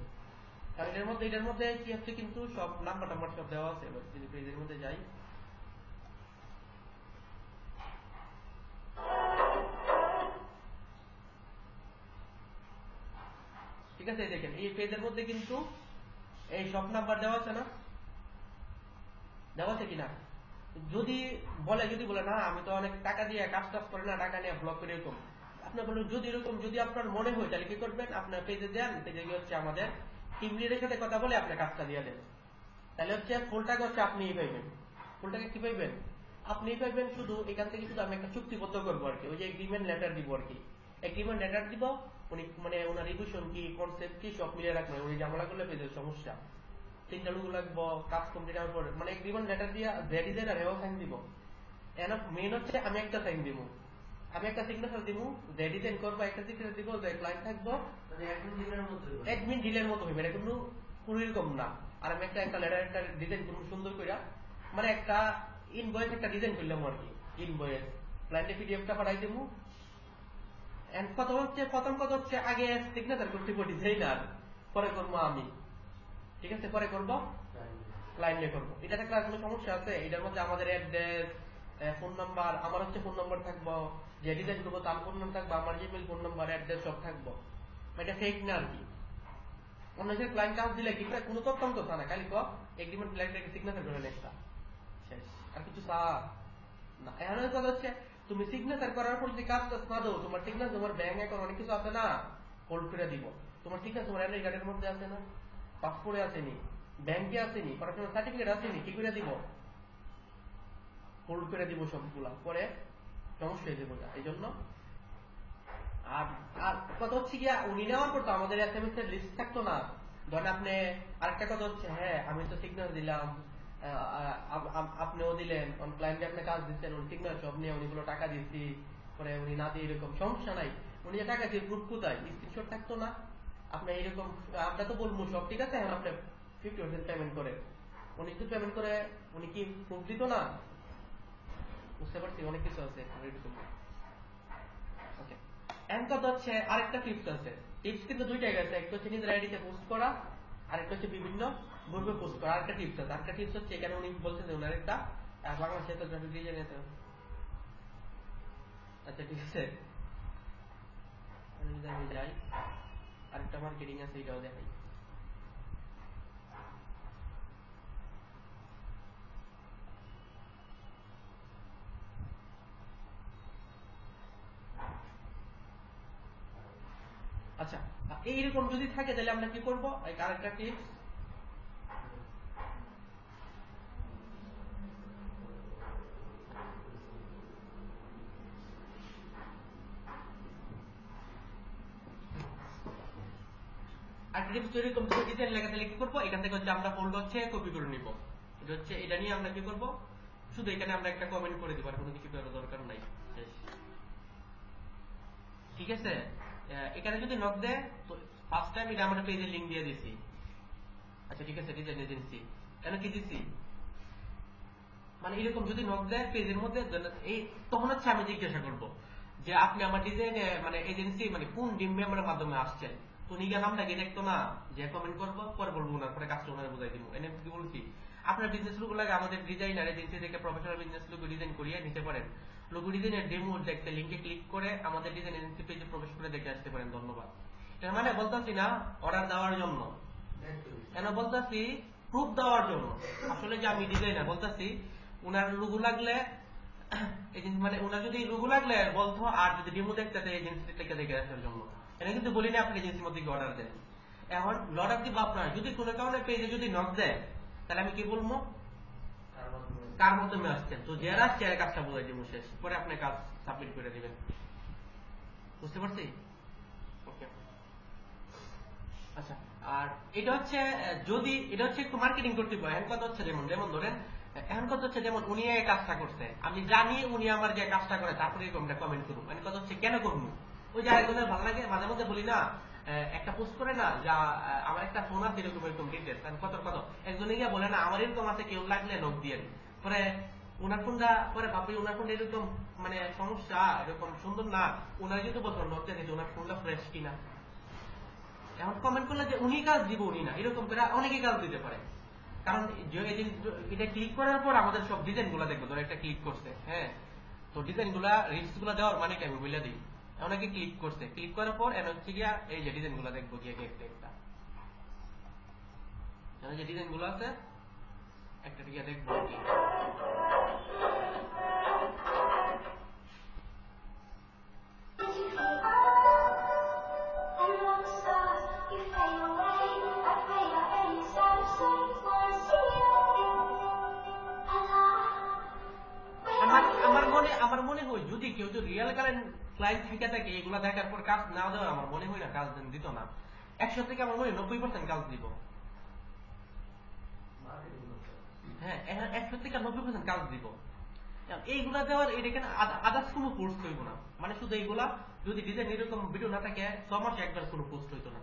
কারণ এটার মধ্যে কি হচ্ছে কিন্তু সব নাম্বার টাম্বার সব দেওয়া আছে। এবার যদি পেজের মধ্যে যাই, ঠিক আছে, দেখেন এই পেজের মধ্যে কিন্তু এই সব নাম্বার দেওয়া আছে না, দেওয়া আছে কিনা। যদি বলে না আমি তো অনেক টাকা দিয়ে কাজ টাজ করে না, টাকা নিয়ে ব্লক করে, এরকম আপনার বলুন যদি এরকম যদি আপনার মনে হয় তাহলে কি করবেন, আপনার পেজে দেন, পেজে গিয়ে হচ্ছে আমাদের টিম লিডের সাথে কথা বলে আপনার কাজটা দিয়ে দেন। তাহলে হচ্ছে ফুলটাকে হচ্ছে আপনিই পাইবেন, ফুলটাকে কি পাইবেন, আপনিই পাইবেন। শুধু এখান থেকে শুধু আমি একটা চুক্তিবদ্ধ করবো আর কি, ওই যে এগ্রিমেন্ট লেটার দিব আর কি, এগ্রিমেন্ট লেটার দিব। উনি মানে ওনার রিভিশন কি কনসেপ্ট কি সব মিলিয়ে রাখবেন, উনি জামালা করলে পেজের সমস্যা, তিনটা লোক লাগবো, কাজ কমপ্লিট হওয়ার পর মানে এগ্রিমেন্ট লেটার দিয়ে যে ডিজাইনার হেও সাইন দিব। মেন হচ্ছে আমি একটা সাইন দিব, আমি একটা সিগনেচার দিব, যে ডিজাইন করবো একটা সিগনেচার দিব, যে ক্লায়েন্ট থাকবো অ্যাডমিন ডিলের মতো হইবে, এটা কিন্তু পুরো এরকম না। আর আমি একটা লেটার একটা ডিজাইন করবো সুন্দর করে, মানে একটা ইনভয়েস একটা ডিজাইন করলাম আর কি, ইনভয়েস ক্লায়েন্টের পিডিএফটা পাঠাই দেবো। এন্ড প্রথম কথা হচ্ছে আগে সিগনেচার করতে ডিজাইনার, পরে করবো আমি, ঠিক আছে, পরে করবো ক্লায়েন্টে করবো। এটা থাকলে কোনো সমস্যা আছে? এটার মধ্যে আমাদের অ্যাড্রেস, ফোন নাম্বার, আমার হচ্ছে ফোন নাম্বার থাকবো, যে ডিজাইন করবো তার ফোন নাম্বার থাকবো, আমার জিমেল ফোন নাম্বার অ্যাড্রেস সব থাকবো। এটা ফেক না আর কি। অন্য যে ক্লায়েন্ট কাজ দিলে কিন্তু কোনো তথ্যান্ত না, খালি এগ্রিমেন্ট লেটার সিগনেচার করে একটা শেষ, আর কিছু না। এখন কথা হচ্ছে তুমি সিগনেচার করার পর যদি কাজটা না দাও, তোমার ঠিক না, তোমার ব্যাংক অ্যাকাউন্ট অনেক কিছু আছে না, হোল্ড করে দিব। তোমার ঠিক আছে, তোমার এনআই কার্ডের মধ্যে আছে না, পাসপোর্টে আসেনি, ব্যাংকে আসেনি, পড়াশোনার সার্টিফিকেট আসেনি, কি করে দিব, হোল্ড করে দিব সবগুলা, পরে সমস্যা হয়ে যাবে। এই জন্য আর কথা হচ্ছে গিয়া উনি নেওয়ার পর তো আমাদের এসএমএস এর লিস্ট থাকতো না। ধরেন আপনি আরেকটা কথা হচ্ছে, হ্যাঁ আমি তো সিগন্যাল দিলাম, আপনিও দিলেন, ক্লায়েন্টে আপনি কাজ দিচ্ছেন, উনি সিগন্যাল সব নিয়ে উনি টাকা দিচ্ছি, পরে উনি না দিয়ে এরকম সমস্যা নাই, উনি যে টাকা দিয়ে প্রুফ কোথায়, স্ক্রিনশট থাকতো না। আপনি এইরকম আমরা তো বলবো সব ঠিক আছে, এখন আপনি 50% পেমেন্ট করে, উনি যদি পেমেন্ট করে উনি কি প্রুফ দিত না? বুঝতে পারছি, অনেক কিছু আছে এরকম। ওকে, এখন কথা হচ্ছে আরেকটা টিপস আছে। টিপস কিন্তু দুইটাই আছে, একটা হচ্ছে নিজের আইডিতে পোস্ট করা, আর একটা হচ্ছে বিভিন্ন গ্রুপে পোস্ট করা। আরেকটা টিপস আছে, আরেকটা টিপস হচ্ছে এখানে উনি বলছেন যে ওনার একটা বাংলাদেশে তো গ্রাফিক ডিজাইন আছে। আচ্ছা ঠিক আছে, যদি আমি যাই আরেকটা মার্কেটিং আছে, এটাও দেখাই। আচ্ছা, এইরকম যদি থাকে তাহলে আমরা কি করবো, আরেকটা টিপস, এরকম ডিজাইন লেখা তাহলে কি করবো, এখান থেকে হচ্ছে আমরা ফোল্ড হচ্ছে কপি করে নিব। এটা হচ্ছে এটা নিয়ে আমরা কি করবো, শুধু এখানে আমরা একটা কমেন্ট করে দিব, আর কোনো কিছু করার দরকার নাই, শেষ। ঠিক আছে, এখানে যদি নক দেয় তো ফার্স্ট টাইম এটা আমরা পেজের লিংক দিয়ে দিছি। আচ্ছা ঠিক আছে, ডিজাইন এজেন্সি কেন কি দিছি, মানে এরকম যদি নক দেয় পেজের মধ্যে, এই তখন হচ্ছে আমি জিজ্ঞাসা করবো যে আপনি আমার ডিজাইন মানে এজেন্সি মানে কোন ডিম মেম্বারের মাধ্যমে আসছেন। তো নিজের নামটা গিয়ে দেখতো না, যে কমেন্ট করবো, পরে বলবো না, পরে কাস্টমার বুঝাই দিব। এনে কি বলছি, আপনার বিজনেস লোগো লাগে আমাদের ডিজাইনার এজেন্সি থেকে প্রফেশনাল বিজনেস লোগো ডিজাইন করিয়ে নিতে পারেন। লোগো ডিজাইনের ডেমো দেখতে লিংকে ক্লিক করে আমাদের ডিজাইন এজেন্সি পেজে প্রবেশ করে দেখে আসতে পারেন। ধন্যবাদ। এর মানে বলতেছি না অর্ডার দেওয়ার জন্য, কেন বলতেছি প্রুফ দেওয়ার জন্য। আসলে যে আমি ডিজাইনার বলতেছি উনার লোগো লাগলে এজেন্সি মানে উনার যদি লোগো লাগলে বলতো, আর যদি ডেমো দেখতে এজেন্সি থেকে দেখে আসার জন্য। এটা কিন্তু বলি না আপনি এজেন্সির মধ্যে অর্ডার দেন। এখন অর্ডার দিব আপনার, যদি কোনো কারণে পেজে যদি নক দেয় তাহলে আমি কি বলবো, কার মাধ্যমে আসছেন, তো যারা আসছে এর কাজটা বোঝাই দিব, শেষ। পরে আপনি কাজ সাবমিট করে দিবেন। বুঝতে পারছি? ওকে, আচ্ছা। আর এটা হচ্ছে যদি এটা হচ্ছে একটু মার্কেটিং করতে পারে। এখন কথা হচ্ছে যেমন ধরেন এখন কথা হচ্ছে যেমন উনি এই কাজটা করছে, আমি জানি উনি আমার যে কাজটা করে, তারপরে আমরা কমেন্ট করবো। মানে কথা হচ্ছে কেন করবো, ওই যে আরেকজনের ভালো লাগে মাঝে মধ্যে বলি না, একটা পোস্ট করে না যা আমার একটা ফোন আছে এরকম এরকম ডিটেলস, কত একজনে গিয়ে বলে না আমার এরকম আছে, কেউ লাগলে নক দিয়ে, পরে ওনার ফোনটা পরে ভাবি ওনার ফোনটা এরকম মানে সমস্যা এরকম সুন্দর না, ওনার কিন্তু বলতো নক দিয়ে ওনার ফোনটা ফ্রেশ কিনা। এখন কমেন্ট করলে যে উনি কাজ দিব উনি না, এরকম করে অনেকে কাজ দিতে পারে। কারণ এটা ক্লিক করার পর আমাদের সব ডিজাইন গুলা দেখবো, ধরো একটা ক্লিক করছে, হ্যাঁ, তো ডিজাইন গুলা রিলস গুলা দেওয়ার মানে কি আমি বলে দিই। অনেকে ক্লিক করছে, ক্লিক করার পর এখন হচ্ছে গিয়া এই যে ডিজাইন গুলা দেখবো গিয়ে একটা একটা যে ডিজাইন গুলো আছে একটা গিয়ে দেখবো আর কি। আমার মনে হয় যদি কেউ যদি রিয়েল ক্লায়েন্ট থেকে থাকে এগুলা দেখার পর কাজ না দেওয়ার আমার মনে হয় না কাজ দিত না। 100 থেকে আমার মনে হয় 90% কাজ দিব। হ্যাঁ, 100 থেকে 90% কাজ দিব। এইগুলা দেওয়ার এখানে আদার্স কোনো পোস্ট হইব না, মানে শুধু এইগুলা যদি ডিজাইন এরকম ভিডিও না থাকে 6 মাসে একবার কোনো পোস্ট হইতো না।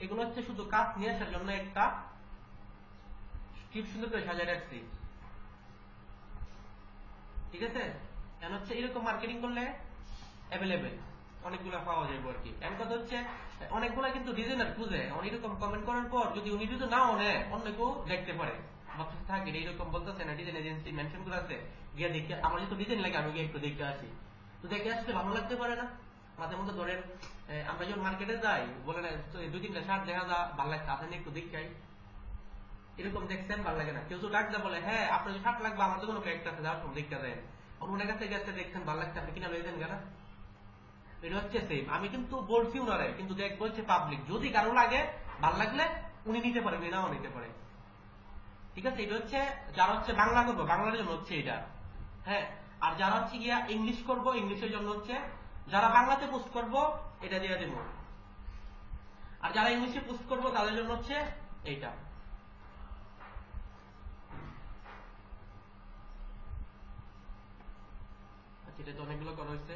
এগুলো হচ্ছে শুধু কাজ নিয়ে আসার জন্য একটা টিপস সুন্দর করে সাজায় রাখছি, ঠিক আছে। এখন হচ্ছে এরকম মার্কেটিং করলে অ্যাভেলেবেল অনেকগুলা পাওয়া যাবে আর কি। এমন কথা হচ্ছে অনেকগুলা কিন্তু ডিজাইনার খুঁজে এরকম কমেন্ট করার পর যদি উনি যদি নাও নেয় অন্য কেউ দেখতে পারে থাকে এইরকম বলতেছে না ডিজাইন এজেন্সি মেনশন করে আছে, গিয়ে দেখে আমার যদি ডিজাইন লাগে আমি গিয়ে একটু দেখে আসি, তো দেখে আসলে ভালো লাগতে পারে না। মাঝে মধ্যে ধরেন আমরা যখন মার্কেটে যাই বলে না 2-3টা শার্ট দেখা যা ভালো লাগছে আপনি একটু দেখাই, এরকম দেখছেন ভালো লাগে না, কেউ তো ডাক দেয় বলে হ্যাঁ আপনার যে শার্ট লাগবে আমার তো কোনো একটা আছে যাওয়ার সময় দেখতে দেন, অন্য কাছে গেছে দেখছেন ভালো লাগছে আপনি কিনা লয়ে দেন কেনা। এটা হচ্ছে সেম, আমি কিন্তু বলছি উনারে, কিন্তু দেখ বলছে পাবলিক যদি কারো লাগে ভাল লাগলে উনি নিতে পারেন, নাও নিতে পারে, ঠিক আছে। এটা হচ্ছে যারা হচ্ছে বাংলা করবো বাংলার জন্য হচ্ছে এটা, হ্যাঁ। আর যারা হচ্ছে গিয়া ইংলিশ করবো ইংলিশের জন্য হচ্ছে, যারা বাংলাতে পোস্ট করবো এটা দিয়ে দেব, আর যারা ইংলিশে পোস্ট করবো তাদের জন্য হচ্ছে এইটা। আচ্ছা, এটা তো অনেকগুলো করা হয়েছে।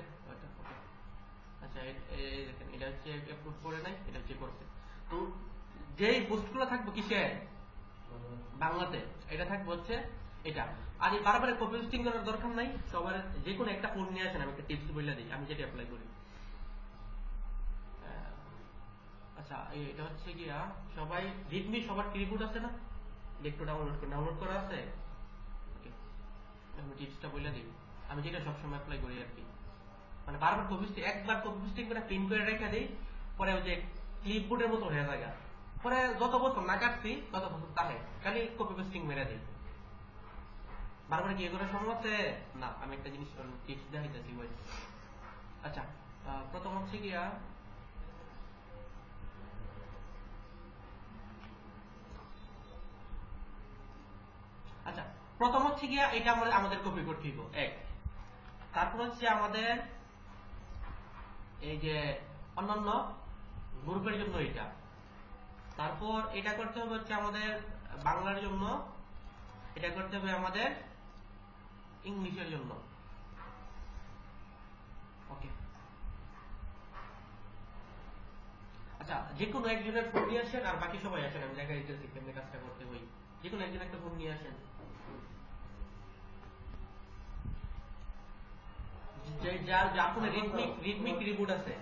আচ্ছা, দেখেন এটা হচ্ছে অ্যাপ্রুভ করে নাই, এটা হচ্ছে করছে। তো যেই পোস্টগুলো থাকবো কিসে বাংলাতে, এটা থাকবে হচ্ছে এটা। আর এই বারবার কপি পেস্টিং করার দরকার নাই, সবার যে কোনো একটা ফোন নিয়ে আসেন, আমি একটা টিপস বলে দিই আমি যেটা অ্যাপ্লাই করি। আচ্ছা, এটা হচ্ছে গিয়া সবাই রিডমি সবার কিবোর্ড আছে না, একটু ডাউনলোড করা আছে, আমি টিপসটা বলে দিই আমি যেটা সবসময় অ্যাপ্লাই করি আর কি। মানে বারবার একবার কপি পেস্টিং করে প্রিন্ট করে রেখে দিই, পরে ওই যে ক্লিপবোর্ডের মতো হয়ে যায়, পরে যত বছর না কাটছি তত বছর তাহে খালি কপি পেস্টিং মেরে দিই। বারবার কি এগুলো সম্ভব আছে না, আমি একটা জিনিস টিপস দেখাইতেছি ওই। আচ্ছা, প্রথম হচ্ছে গিয়া আচ্ছা প্রথম হচ্ছে গিয়া এটা আমাদের কপি করতে হইব এক। তারপর হচ্ছে আমাদের এই যে অন্যান্য গ্রুপের জন্য এটা, তারপর এটা করতে হবে হচ্ছে আমাদের বাংলার জন্য, এটা করতে হবে আমাদের ইংলিশের জন্য। ওকে, আচ্ছা যে কোনো একজনের ফোন নিয়ে আসেন আর বাকি সবাই আসেন, আমি দেখা দিতেছি কেমনি কাজটা করতে হই। যে কোনো একজন একটা ফোন নিয়ে আসেন, যার ফোনে রিডমি কিবোর্ড আছে।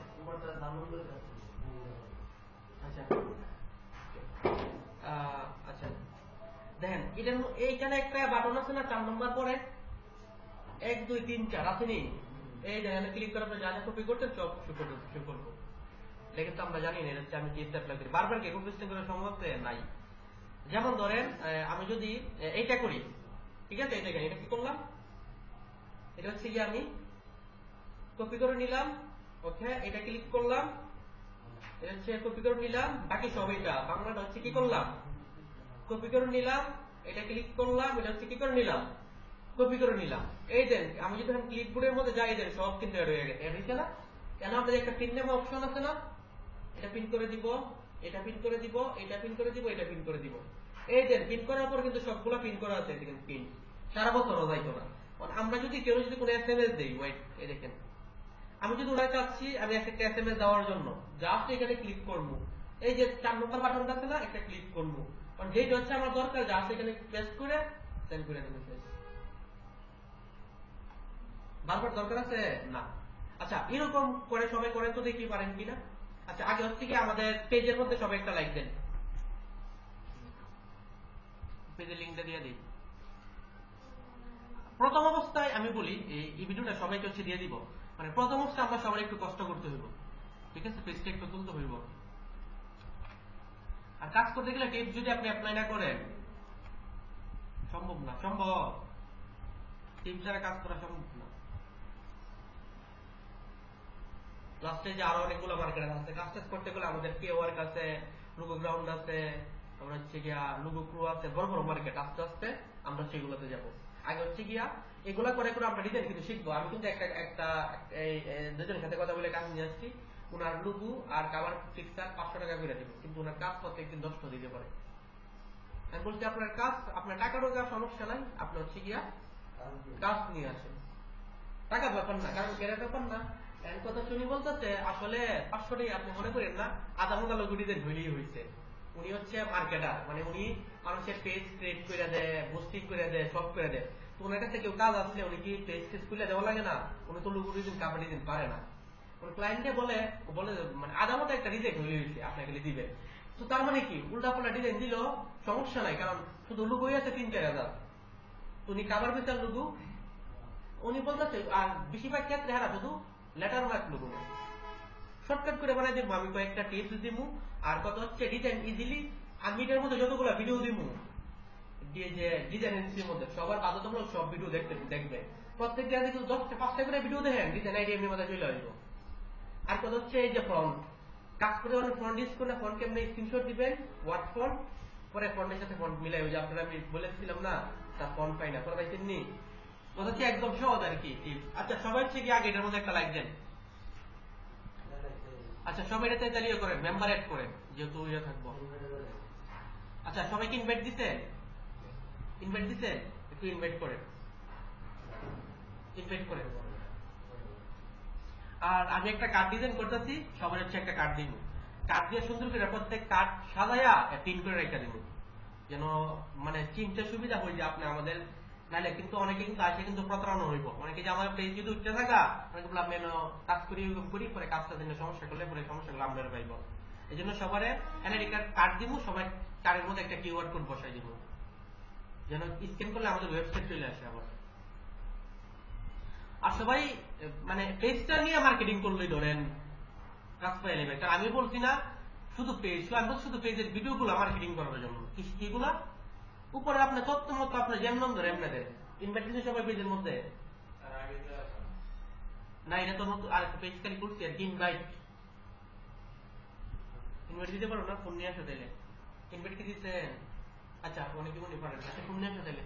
আচ্ছা, আচ্ছা দেখেন এটা এইখানে একটা বাটন আছে না 4 নম্বর পরে 1 2 3 4 আছে নি, এই দেখেন ক্লিক করার পর যা যা কপি করতে সব শুরু করবো। এটা কিন্তু আমরা জানি না, এটা হচ্ছে আমি টিপস অ্যাপ্লাই করি, বারবার কি কপি পেস্টিং করার সম্ভব নাই। যেমন ধরেন আমি যদি এইটা করি, ঠিক আছে, এটা কি করলাম, এটা হচ্ছে কি আমি কপি করে নিলাম, ওকে, এটা ক্লিক করলাম, এটা হচ্ছে কপি করে নিলাম, বাকি সব এটা বাংলাটা হচ্ছে কি করলাম কপি করে নিলাম, এটা ক্লিক করলাম, এটা হচ্ছে কি করে নিলাম কপি করে নিলাম। এই দেন আমি যদি ক্লিপবোর্ডের মধ্যে যাই দেন সব কিন্তু এড হয়ে গেছে, এড হয়েছে না। কেন আমাদের একটা পিন নেওয়া অপশন আছে না, এটা পিন করে দিব, এটা পিন করে দিব, এটা পিন করে দিব, এটা পিন করে দিব। এই দেন পিন করার পর কিন্তু সবগুলা পিন করা আছে, দেখেন পিন সারা বছরও যাইতো না। আমরা যদি কেউ যদি কোনো এসএমএস দেই, ওয়েট এই দেখেন আমি যদি ওনাকে চাচ্ছি আমি একটা এসএমএস দেওয়ার জন্য জাস্ট এখানে ক্লিক করবো, এই যে 4 নম্বর বাটনটা আছে না, একটা ক্লিক করবো, কারণ যেটা হচ্ছে আমার দরকার জাস্ট এখানে প্রেস করে সেন্ড করে দেবো। বারবার দরকার আছে না। আচ্ছা, এরকম করে সবাই করে তো দেখি পারেন কিনা। আচ্ছা, আগে হচ্ছে কি আমাদের পেজের মধ্যে সবাই একটা লাইক দেন, পেজের লিঙ্কটা দিয়ে দিই। প্রথম অবস্থায় আমি বলি এই ভিডিওটা সবাইকে হচ্ছে দিয়ে দিব, মানে প্রথম অবস্থায় আমরা সবাই একটু কষ্ট করতে হইব, ঠিক আছে, পেজটা একটু তুলতে হইব। আর কাজ করতে গেলে টিপস যদি আপনি অ্যাপ্লাই না করেন সম্ভব না, সম্ভব টিম ছাড়া কাজ করা সম্ভব না। লাস্টে যে আরো অনেকগুলো মার্কেট আছে, কাজ টাজ করতে গেলে আমাদের পে ওয়ার্ক আছে, লুগো গ্রাউন্ড আছে, আমরা হচ্ছে গিয়া লুগো ক্রু আছে, বড় বড় মার্কেট আস্তে আস্তে আমরা সেগুলোতে যাব। আগে হচ্ছে গিয়া এগুলা করে করে আমরা ডিজাইন কিন্তু শিখবো। আমি কিন্তু একটা এই দুজনের সাথে কথা বলে কাজ নিয়ে আসছি, ওনার লুগু আর কাভার ফিক্সার 500 টাকা করে দেবো, কিন্তু ওনার কাজ প্রত্যেকদিন 10টা দিতে পারে। আমি বলছি আপনার কাজ, আপনার টাকারও যা সমস্যা নাই, আপনি হচ্ছে গিয়া কাজ নিয়ে আসেন, টাকা ব্যাপার না, কারণ কেনার ব্যাপার না। কথা শুনি বলতেছে আসলে 500 টাকা আপনি মনে করেন না, আধা মোটা লোকটিদের হইলেই হয়েছে। উনি হচ্ছে মার্কেটার, মানে উনি মানুষের পেজ ক্রিয়েট করে দেয়, বুস্টিং করে দেয়, সব করে দেয়। তো ওনার কাছে কেউ কাজ আসলে উনি কি পেজ টেজ খুলে দেওয়া লাগে না, উনি তো লুগু ডিজাইন কাপড় ডিজাইন পারে না। উনি ক্লায়েন্টকে বলে বলে মানে আধা মতো একটা রিজেক্ট হয়ে হয়েছে, আপনাকে দিবেন। তো তার মানে কি উল্টা পাল্টা ডিজাইন দিল সমস্যা নাই, কারণ শুধু লুগুই আছে 3-4 হাজার। উনি কাভার পিসার লুগু উনি বলতেছে, আর বেশিরভাগ ক্ষেত্রে হারা শুধু লেটার মার্ক লুগু নেই, শর্টকাট করে বানাই দিব। আমি কয়েকটা টিপস দিব, আর কত হচ্ছে ডিজাইন ইজিলি। আমি এটার মধ্যে যতগুলো ভিডিও দিব যে ডিজাইন এজেন্সির মধ্যে সবার বাধ্যতামূলক সব ভিডিও দেখবে, প্রত্যেক দিন কিন্তু 10টা-5টা করে ভিডিও দেখেন, ডিজাইন আইডিয়া এমনি মধ্যে চলে আসবো। আর কত হচ্ছে এই যে ফ্রন্ট কাজ করে, অনেক ফ্রন্ট ইউজ করলে ফ্রন্টকে আপনি স্ক্রিনশট দিবেন, ওয়ার্ড ফ্রন্ট, পরে ফ্রন্টের সাথে ফ্রন্ট মিলাই, ওই যে আপনারা আমি বলেছিলাম না তার ফ্রন্ট পাই না, পরে পাইছেন নি, কথা হচ্ছে একদম সহজ আর কি টিপস। আচ্ছা, সবাই হচ্ছে কি আগে এটার মধ্যে একটা লাইক দেন। আচ্ছা, সবাই এটাতে চালিয়ে করেন, মেম্বার এড করেন, যেহেতু ইয়ে থাকবো। আচ্ছা, সবাইকে ইনভাইট দিছেন? ইনভাইট দিছেন? একটু ইনভাইট করেন, ইনভাইট করেন। আর আমি একটা কার্ড ডিজাইন করতেছি, সবাই হচ্ছে একটা কার্ড দিব, কার্ড দিয়ে সুন্দর করে প্রত্যেক কার্ড সাজাইয়া পিন করে রেখে দিব, যেন মানে চিনতে সুবিধা হয়ে যায় আপনি আমাদের। নাহলে কিন্তু অনেকে কিন্তু আসে কিন্তু প্রতারণা হইব, অনেকে যে আমার পেজ যদি উঠতে থাকা অনেকে বলে আমি কাজ করি করি, পরে কাজটা দিনে সমস্যা করলে পরে সমস্যাগুলো আমরা পাইব। এই জন্য সবার এনআইডি কার্ড দিব, সবাই কার্ডের মধ্যে একটা কিউআর কোড বসাই দিব, যেন স্ক্যান করলে আমাদের ওয়েবসাইট চলে আসে আবার। আর সবাই মানে পেজটা নিয়ে মার্কেটিং করলেই ধরেন কাজ পাই নেবে। কারণ আমি বলছি না শুধু পেজ, আমি বলছি শুধু পেজের ভিডিও গুলো মার্কেটিং করার জন্য। কিগুলা উপরে আপনার তথ্য মতো আপনার যেমন ধরে এমনি দেন, ইনভাইট দিতে সবাই পেজের মধ্যে না, এটা তো নতুন আর পেজ খালি করছি আর কি। ইনভাইট ইনভাইট দিতে পারো না, ফোন নিয়ে আসো তাইলে। ইনভাইট কি দিচ্ছেন? আচ্ছা, অনেকে মনে পারেন, আচ্ছা ফোন নিয়ে আসো তাইলে।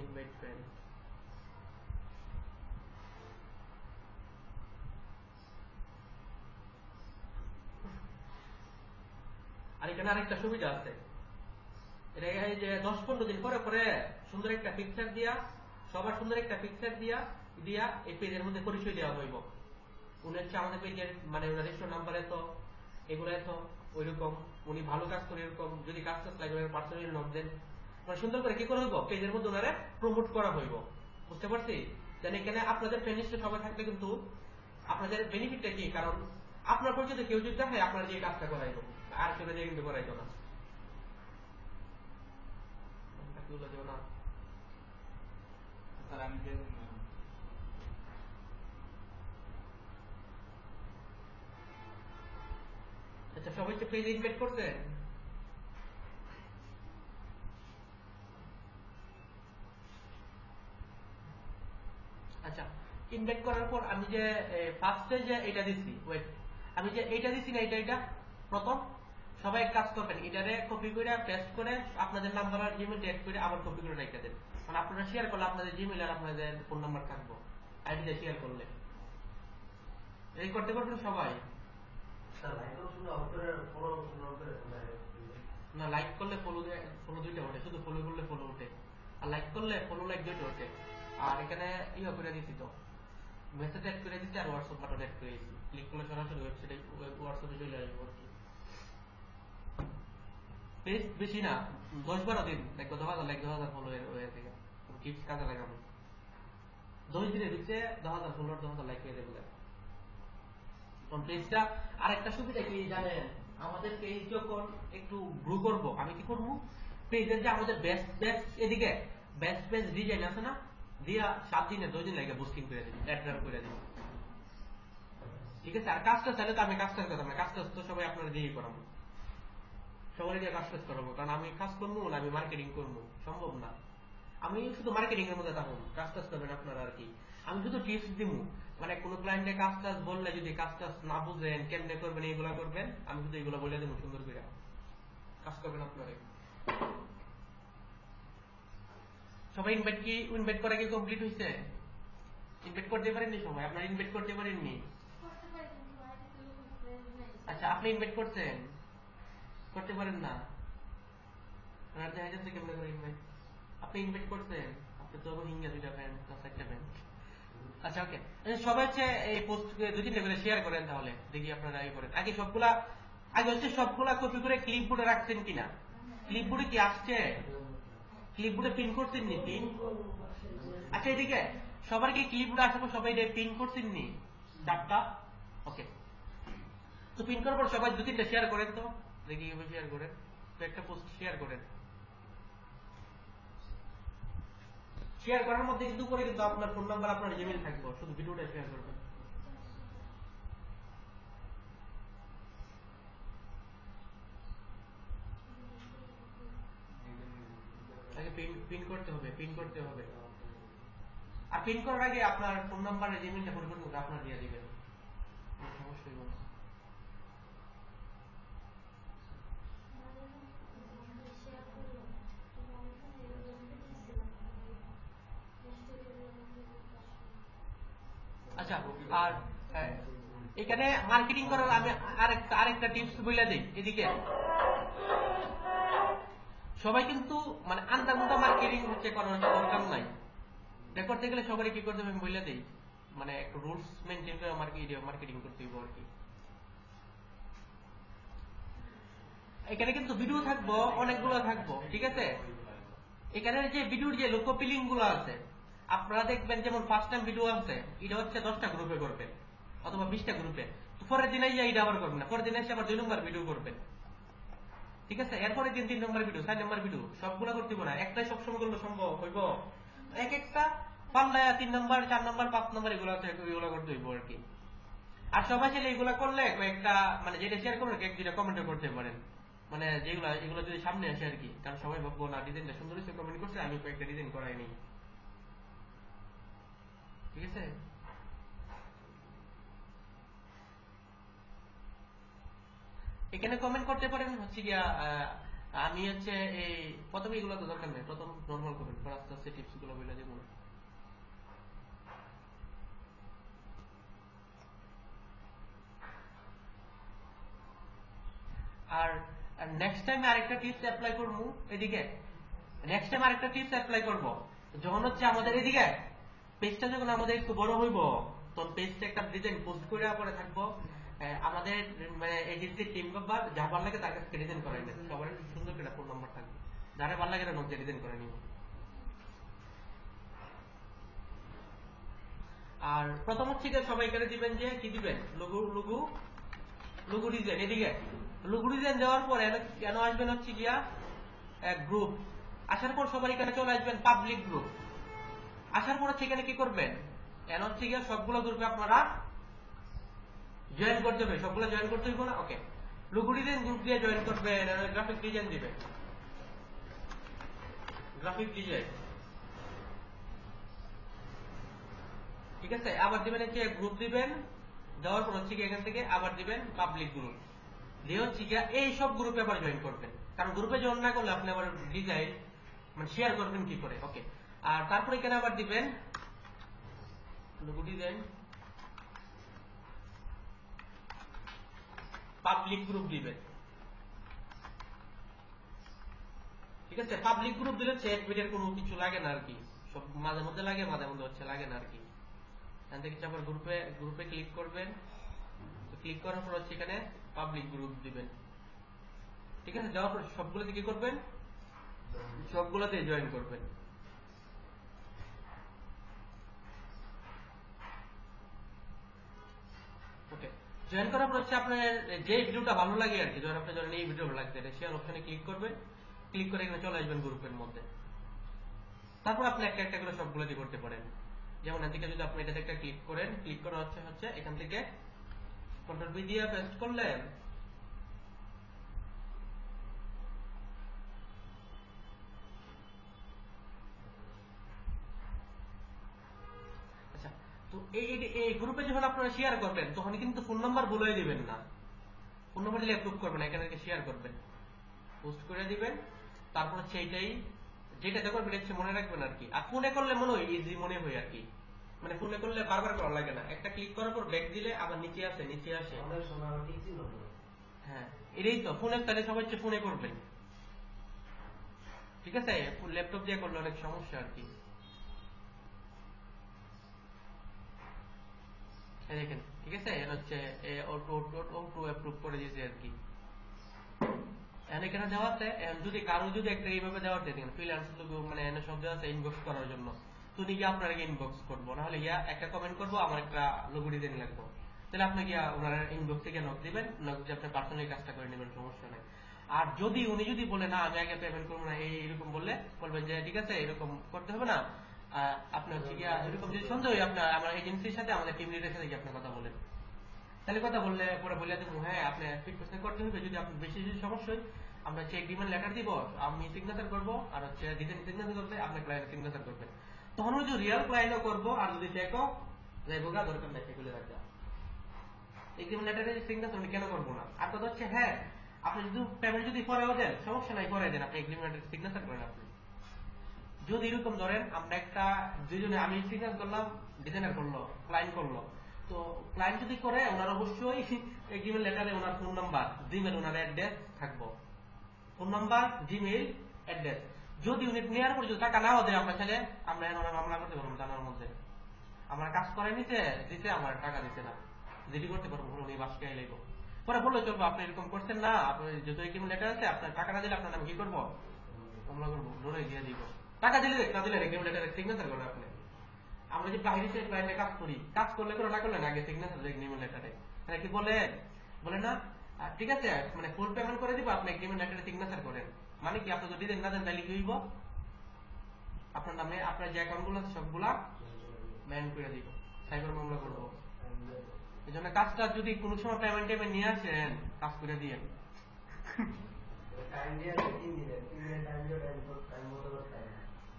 ইনভাইট ফ্রেন্ড, আর এখানে আরেকটা সুবিধা আছে, এটা এই যে 10-15 দিন পরে পরে সুন্দর একটা পিকচার দিয়া, সবার সুন্দর একটা পিকচার দিয়া দিয়া এই পেজের মধ্যে পরিচয় দেওয়া হইব। উনি হচ্ছে আমাদের পেজের মানে রেজিস্টার নাম্বার এত, এগুলো এত, ওইরকম উনি ভালো কাজ করে এরকম, যদি কাজ টাজ লাগে পার্সোনালি নোট দেন, মানে সুন্দর করে কি করা হইব পেজের মধ্যে ওনারে প্রমোট করা হইব। বুঝতে পারছি? যেন এখানে আপনাদের ফ্রেন্ড সবাই থাকলে কিন্তু আপনাদের বেনিফিটটা কি, কারণ আপনার পরিচিত কেউ যদি দেখে আপনার যে কাজটা করাইব, আর কেউ দিয়ে কিন্তু করাইতো না। আচ্ছা, সবাই তো পেজ ইনভাইট করছে? আচ্ছা, ইনভাইট করার পর আমি যে ফার্স্টে যে এটা দিচ্ছি, ওয়েট, আমি যে এইটা দিচ্ছি না, এটা প্রথম সবাই এক কাজ করবেন, এটারে কপি করে পেস্ট করে আপনাদের নাম্বার আর জিমেল ট্যাগ করে আবার কপি করে রেখে দেন। মানে আপনারা শেয়ার করলে আপনাদের জিমেল আর আপনাদের ফোন নাম্বার থাকবো আইডিতে শেয়ার করলে। এই করতে পারবেন সবাই? না, লাইক করলে ফলো দুইটা ওঠে, শুধু ফলো করলে ফলো ওঠে, আর লাইক করলে ফলো লাইক দুইটা ওঠে। আর এখানে ইয়ে করে দিচ্ছি তো, মেসেজ অ্যাড করে দিচ্ছি আর হোয়াটসঅ্যাপ বাটন অ্যাড করে দিচ্ছি, ক্লিক করলে সরাসরি ওয়েবসাইটে হোয়াটসঅ্যাপে চলে আসবো আর কি। পেজ বেশি না, 10-12 দিন লাইক 10,000 লাইক 10,000 ফলো হয়ে থেকে টিপস কাজে লাগাবো। 2 দিনের ভিতরে 10,000 ফলোয়ার 10,000 লাইক পেয়ে যাবে। পেজটা আরেকটা সুবিধা কি জানেন, আমাদের পেজ যখন একটু গ্রো করব আমি কি করব, পেজের যে আমাদের বেস্ট এদিকে বেস্ট ডিজাইন আছে না, দিয়া 7 দিনে 2 দিন লাগে বুস্টিং করে দিই, অ্যাড করে দিই। ঠিক আছে, আর কাজটা চাইলে তো আমি কাজটা করতাম না, কাজটা তো সবাই আপনারা দিয়েই করাবো, সবাই দিয়ে কাজ করাবো, কারণ আমি কাজ করবো না আমি মার্কেটিং করবো, সম্ভব না। আমি শুধু মার্কেটিং এর মধ্যে থাকুন, কাজ করবেন আপনারা আর কি। আমি শুধু টিপস দিব, মানে কোনো ক্লায়েন্টে কাজ বললে যদি কাজ না বুঝেন কেমনে করবেন এইগুলা করবেন, আমি শুধু এইগুলা বলে দেবো, সুন্দর করে কাজ করবেন আপনারা। সবাই ইনভাইট করা কি কমপ্লিট হয়েছে? ইনভাইট করতে পারেননি সবাই? আপনারা ইনভাইট করতে পারেননি? আচ্ছা, আপনি ইনভাইট করছেন, করতে পারেন না, আপনার দেখা যাচ্ছে কেমনে করে ইনভাইট। আপনি ইনভাইট করছেন, আপনি তো হিঙ্গা 2টা ফ্যান প্লাস 1টা ফ্যান। আচ্ছা ওকে, সবাই হচ্ছে এই পোস্ট 2-3টা করে শেয়ার করেন, তাহলে দেখি আপনারা এই করেন। আগে হচ্ছে সবগুলা কপি করে ক্লিপবোর্ডে রাখছেন কিনা? ক্লিপবোর্ডে কি আসছে? ক্লিপবোর্ডে পিন করছেন নি? পিন, আচ্ছা এদিকে সবার কি ক্লিপবোর্ডে আসার পর সবাই পিন করছেন নি 4টা? ওকে, তো পিন করার পর সবাই 2-3টা শেয়ার করেন, তো দেখি কিভাবে শেয়ার করেন, তো একটা পোস্ট শেয়ার করেন। শেয়ার করার মধ্যে কিন্তু করে কিন্তু আপনার ফোন নাম্বার আপনার ইমেল থাকবে, শুধু ভিডিওটা শেয়ার করবেন। আগে পিন করতে হবে, পিন করতে হবে। আর পিন করার আগে আপনার ফোন নাম্বার ইমেলটা পরিবর্তন করে আপনার দিয়ে দিবেন, সমস্যা হইব না। আচ্ছা, আর এখানে মার্কেটিং করার আমি আরেকটা টিপস বলে দিই। এদিকে সবাই কিন্তু মানে আন্দামুন্দা মার্কেটিং হচ্ছে করার দরকার নাই, এটা করতে গেলে সবাই কি করতে হবে আমি বলে দিই, মানে একটা রুলস মেনটেন করে মার্কেটিং করতে হবে আর কি। এখানে কিন্তু ভিডিও থাকবো, অনেকগুলো থাকবো, ঠিক আছে। এখানে যে ভিডিওর যে লোকপ্রিয় লিঙ্ক গুলো আছে, আপনারা দেখবেন যেমন ফার্স্ট টাইম ভিডিও আছে, এটা হচ্ছে 10টা গ্রুপে করবেন অথবা 20টা গ্রুপে, তো পরের দিনে এটা আবার করবেন না, পরের দিনে এসে আবার 2 নম্বর ভিডিও করবেন, ঠিক আছে। এরপরে 3 নম্বর ভিডিও, 4 নম্বর ভিডিও, সবগুলো করতে হবে না, একটাই সবসময় করলে সম্ভব হইব, এক একটা পাল্লায় 3 নম্বর 4 নম্বর 5 নম্বর এগুলো করতে হইব আর কি। আর সবাই চাইলে এগুলো করলে কয়েকটা মানে যেটা শেয়ার করবেন 1-2টা কমেন্ট করতে পারেন, মানে যেগুলো এগুলো যদি সামনে আসে আর কি, কারণ সবাই ভাববো না ডিজাইনটা সুন্দর হয়েছে কমেন্ট করছে, আমি কয়েকটা ডিজাইন করাইনি, ঠিক আছে। এখানে কমেন্ট করতে পারেন হচ্ছে গিয়া আমি হচ্ছে এই প্রথমে এগুলো তো দরকার নেই, প্রথম নর্মাল কমেন্ট পর আস্তে আস্তে টিপস গুলো বলে দেবো। আর নেক্সট টাইম আরেকটা টিপস অ্যাপ্লাই করবো, এদিকে নেক্সট টাইম আরেকটা টিপস অ্যাপ্লাই করবো, যখন হচ্ছে আমাদের এদিকে পেজটা যখন আমাদের একটু বড় হইব, তখন পেজটা একটা ডিজাইন পোস্ট করে পরে থাকবো, আমাদের মানে এজেন্সির টিম মেম্বার যা ভালো লাগে তার কাছে ডিজাইন করাই নেন, সবার সুন্দর করে ফোন নাম্বার থাকবে, যারা ভালো লাগে তারা ডিজাইন করে নিব। আর প্রথম হচ্ছে সবাই এখানে দিবেন যে কি দিবেন, লঘু ডিজাইন, এদিকে লঘু ডিজাইন দেওয়ার পর কেন আসবেন হচ্ছে গিয়া গ্রুপ, আসার পর সবার এখানে চলে আসবেন পাবলিক গ্রুপ, আসার পর হচ্ছে এখানে কি করবেন, কেন হচ্ছে গিয়া সবগুলো গ্রুপে আপনারা জয়েন করতে হবে, সবগুলো জয়েন করতে হইব না। ওকে, লঘু ডিজাইন গ্রুপ দিয়ে জয়েন করবেন, গ্রাফিক ডিজাইন দিবেন, গ্রাফিক ডিজাইন, ঠিক আছে। আবার দিবেন হচ্ছে গ্রুপ দিবেন, দেওয়ার পর হচ্ছে এখান থেকে আবার দিবেন পাবলিক গ্রুপ, দিয়ে হচ্ছে গিয়া এই সব গ্রুপে আবার জয়েন করবেন, কারণ গ্রুপে জয়েন না করলে আপনি আবার ডিজাইন মানে শেয়ার করবেন কি করে। ওকে, আর তারপর এখানে আবার দিবেন লোগো ডিজাইন পাবলিক গ্রুপ দিবেন, ঠিক আছে। পাবলিক গ্রুপ দিলে চ্যাট ভিডিওর কোনো কিছু লাগে না আর কি, সব মাঝে মধ্যে লাগে, মাঝে মধ্যে হচ্ছে লাগে না আর কি। এখান থেকে আবার গ্রুপে ক্লিক করবেন, ক্লিক করার পর হচ্ছে এখানে পাবলিক গ্রুপ দিবেন, ঠিক আছে। দেওয়ার পর সবগুলোতে কি করবেন, সবগুলোতে জয়েন করবেন। জয়েন করার পর হচ্ছে আপনার যে ভিডিওটা ভালো লাগে আর কি, ধরেন আপনি ধরেন এই ভিডিও ভালো লাগছে, শেয়ার অপশনে ক্লিক করবেন, ক্লিক করে এখানে চলে আসবেন গ্রুপের মধ্যে। তারপর আপনি একটা একটা করে সবগুলো দিয়ে করতে পারেন। যেমন এদিকে যদি আপনি এটাতে একটা ক্লিক করেন, ক্লিক করা হচ্ছে এখান থেকে কন্ট্রোল বি দিয়ে পেস্ট করলেন, আচ্ছা তো এই গ্রুপে যখন আপনারা শেয়ার করবেন তখন কিন্তু ফোন নাম্বার বলে দিবেন না, ফোন নাম্বার দিলে অ্যাপ্রুভ করবেন, এখানে শেয়ার করবেন, পোস্ট করে দিবেন। তারপর হচ্ছে এইটাই যেটা করবেন হচ্ছে মনে রাখবেন আর কি। আর ফোনে করলে মনে হয় ইজি মনে হয় আর কি, মানে ফোনে করলে বারবার করা লাগে না, একটা ক্লিক করার পর ব্যাক দিলে আবার নিচে আসে। হ্যাঁ এটাই তো ফোনের তাহলে সবাই হচ্ছে ফোনে করবেন, ঠিক আছে। ল্যাপটপ দিয়ে করলে অনেক সমস্যা আর কি। এই দেখেন ঠিক আছে, এর হচ্ছে অটো অ্যাপ্রুভ করে দিয়েছে আর কি। এখানে দেওয়াতে যদি কারো যদি একটা এইভাবে দেওয়াতে দেখেন ফ্রিল্যান্স মানে এনে সব দেওয়া আছে ইনবক্স করার জন্য, তো নিজে আপনার ইনবক্স করবো, না হলে গিয়া একটা কমেন্ট করবো, আমার একটা লোগো ডিজাইন লাগবো, তাহলে আপনি গিয়া ওনার ইনবক্স থেকে নক দিবেন, নক দিয়ে আপনি পার্সোনালি কাজটা করে নেবেন, সমস্যা নেই। আর যদি উনি যদি বলে না আমি আগে পেমেন্ট করবো না এইরকম বললে বলবেন যে ঠিক আছে এরকম করতে হবে না, আপনি হচ্ছে গিয়া এরকম যদি সন্দেহ হয় আপনার আমার এজেন্সির সাথে আমাদের টিম লিডারের সাথে গিয়ে আপনার কথা বলেন, তাহলে কথা বললে পরে বলে দেবো হ্যাঁ আপনি 50% করতে হবে, যদি আপনার বেশি যদি সমস্যা হয় আমরা চেক ডিমান্ড লেটার দিব, আমি সিগনেচার করবো, আর হচ্ছে ডিজাইন সিগনেচার করতে আপনি ক্লায়েন্ট সিগনেচার করবেন, তখন ওই যে রিয়েল ক্লায়েন্টও করবো, আর যদি চেকও যাইবো গা দরকার নাই সেগুলো রাখা। এগ্রিমেন্ট লেটারে সিগনেচার আমি কেন করবো না? আর কথা হচ্ছে হ্যাঁ আপনি যদি পেমেন্ট যদি পরেও দেন সমস্যা নাই, করে দেন, আপনি এগ্রিমেন্টের সিগনেচার করেন। আপনি যদি এরকম ধরেন আমরা একটা দুইজনে আমি সিগনেচার করলাম, ডিজাইনার করলো, ক্লায়েন্ট করলো, তো ক্লায়েন্ট যদি করে ওনার অবশ্যই এগ্রিমেন্ট লেটারে ওনার ফোন নাম্বার, জিমেল, ওনার অ্যাড্রেস থাকবো, ফোন নাম্বার, জিমেল, অ্যাড্রেস। যদি উনি নেওয়ার পর যদি টাকা নাও দেয় আমরা চাইলে আমরা ওনার মামলা করতে পারবো জানার মধ্যে, আমার কাজ করে নিতে দিতে আমার টাকা দিতে না, জিডি করতে পারবো, উনি বাসকে এলাইব, পরে বললে চলবো আপনি এরকম করছেন না, আপনি যেহেতু এগ্রিমেন্ট লেটার আছে আপনার টাকা না দিলে আপনার নাম কি করবো, মামলা করবো, লোনে দিয়ে দিব, টাকা দিলে না দিলে এগ্রিমেন্ট লেটারে সিগনেচার করেন আপনি। আমরা যে বাইরে সে ক্লায়েন্টে কাজ করি, কাজ করলে করে না করলেন আগে সিগনেচার এগ্রিমেন্ট লেটারে, তাহলে কি বলে বলে না ঠিক আছে মানে ফুল পেমেন্ট করে দিব, আপনি এগ্রিমেন্ট লেটারে সিগনেচার করেন, মানে কি আপনি যদি দেন না দেন তাহলে কি হইব, আপনার নামে আপনার যে অ্যাকাউন্ট গুলো সবগুলা ব্যান করে দিব, সাইবার মামলা করবো। এই জন্য কাজটা যদি কোনো সময় পেমেন্ট টেমেন্ট নিয়ে আসেন কাজ করে দিয়ে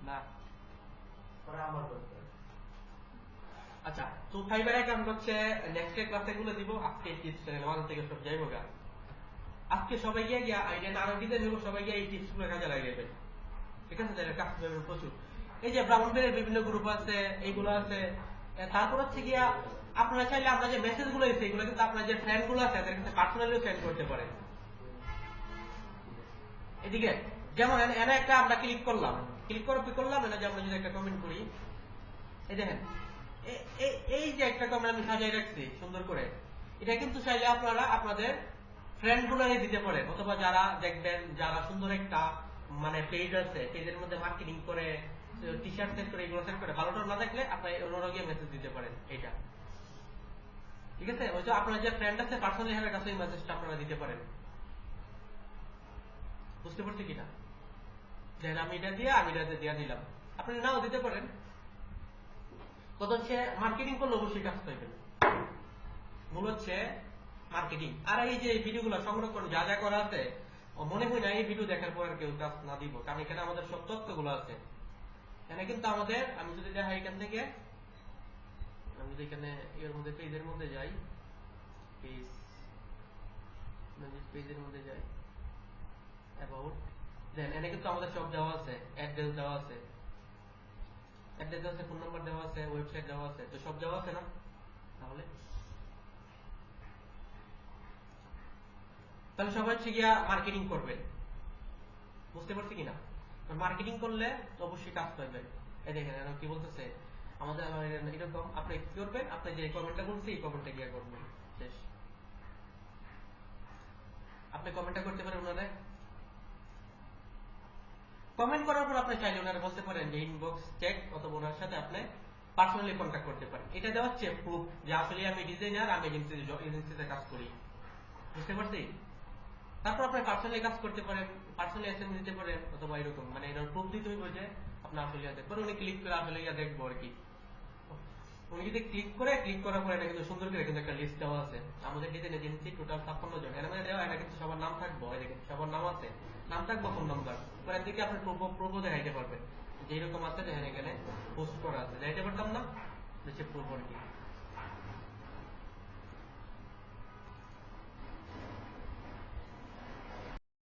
না। আচ্ছা তো ফাইবার অ্যাকাউন্ট হচ্ছে নেক্সট ক্লাসে গুলো দিব, আজকে টিপস আমাদের থেকে সব যাইব গা, আজকে সবাই গিয়া আইডিয়া আরো দিতে নিব, সবাই গিয়ে এই টিপস গুলো কাজে লাগাইবে, ঠিক আছে, তাহলে কাজ করবে প্রচুর। এই যে ব্রাউন বেলের বিভিন্ন গ্রুপ আছে, এইগুলো আছে, তারপর হচ্ছে গিয়া আপনারা চাইলে আমরা যে মেসেজ গুলো এসে এগুলো কিন্তু আপনার যে ফ্রেন্ড গুলো আছে তাদের কাছে পার্সোনালিও সেন্ড করতে পারেন। এদিকে যেমন এনে একটা আমরা ক্লিক করলাম, ক্লিক করে কি করলাম এনে যে আমরা যদি একটা কমেন্ট করি, এই দেখেন এই যে একটা কমেন্ট আমি সাজাই রাখছি সুন্দর করে, এটা কিন্তু চাইলে আপনারা আপনাদের ফ্রেন্ড গুলারই দিতে পারেন, অথবা যারা দেখবেন যারা সুন্দর একটা মানে পেজ আছে, পেজের মধ্যে মার্কেটিং করে, টি শার্ট সেট করে, এগুলো সেট করে, ভালোটা না দেখলে আপনার অন্যরা গিয়ে মেসেজ দিতে পারেন এইটা, ঠিক আছে। ওই যে আপনার যে ফ্রেন্ড আছে পার্সোনালি হেল্পের কাছে এই মেসেজটা আপনারা দিতে পারেন, বুঝতে পারছি কিনা, যে আমি এটা দিয়ে আমি এটাতে দিয়ে দিলাম, আপনি নাও দিতে পারেন। কত হচ্ছে মার্কেটিং করলে অবশ্যই কাজ পাইবেন, মূল হচ্ছে মার্কেটিং। আর এই যে ভিডিওগুলো সংরক্ষণ যা যা করা আছে, মনে হয় না এই ভিডিও দেখার পর আর কেউ কাজ না দিব, কারণ এখানে আমাদের সব তথ্যগুলো আছে, এখানে কিন্তু আমাদের আমি যদি দেখাই এখান থেকে, আমি যদি এখানে এর মধ্যে পেজের মধ্যে যাই, পেজের মধ্যে যাই অ্যাবাউট, দেন এখানে কিন্তু আমাদের সব দেওয়া আছে, অ্যাড্রেস দেওয়া আছে, অ্যাড্রেস আছে, ফোন নাম্বার দেওয়া আছে, ওয়েবসাইট দেওয়া আছে, তো সব দেওয়া আছে না, তাহলে সবাই হচ্ছে গিয়া মার্কেটিং করবে, বুঝতে পারছি কিনা, মার্কেটিং করলে অবশ্যই কাজ পাইবেন। এই দেখেন কি বলতেছে আমাদের এরকম, আপনি কি করবেন, আপনি যে কমেন্টটা বলছি এই কমেন্টটা গিয়া করবেন, শেষ। আপনি কমেন্টটা করতে পারেন ওনারে, কমেন্ট করার পর আপনি চাইলে ওনারা বলতে পারেন যে ইনবক্স চেক, অথবা ওনার সাথে আপনি পার্সোনালি কন্ট্যাক্ট করতে পারেন। এটা দেওয়া হচ্ছে প্রুফ যে আসলে আমি ডিজাইনার, আমি এজেন্সিতে কাজ করি। বুঝতে পারছি? তারপর আপনি পার্সোনালি কাজ করতে পারেন, পার্সোনালি এসএম দিতে পারেন, অথবা এরকম মানে এটার প্রুফ দিতে হইব যে আপনি আসলে দেখবেন। উনি ক্লিক করে আসলে দেখবো আর কি। উনি যদি ক্লিক করার পরে এটা কিন্তু সুন্দর করে কিন্তু একটা লিস্ট দেওয়া আছে। আমাদের ডিজাইন এজেন্সি টোটাল 56 জন, এর মধ্যে দেওয়া এটা কিন্তু সবার নাম থাকবো, এই দেখেন সবার নাম আছে, নাম থাকবো, ফোন নাম্বার। পরের দিকে আপনি প্রুফও দেখাইতে পারবেন যে এরকম আছে, দেখেন এখানে পোস্ট করা আছে, দেখাইতে পারতাম না, হচ্ছে প্রুফ আর কি।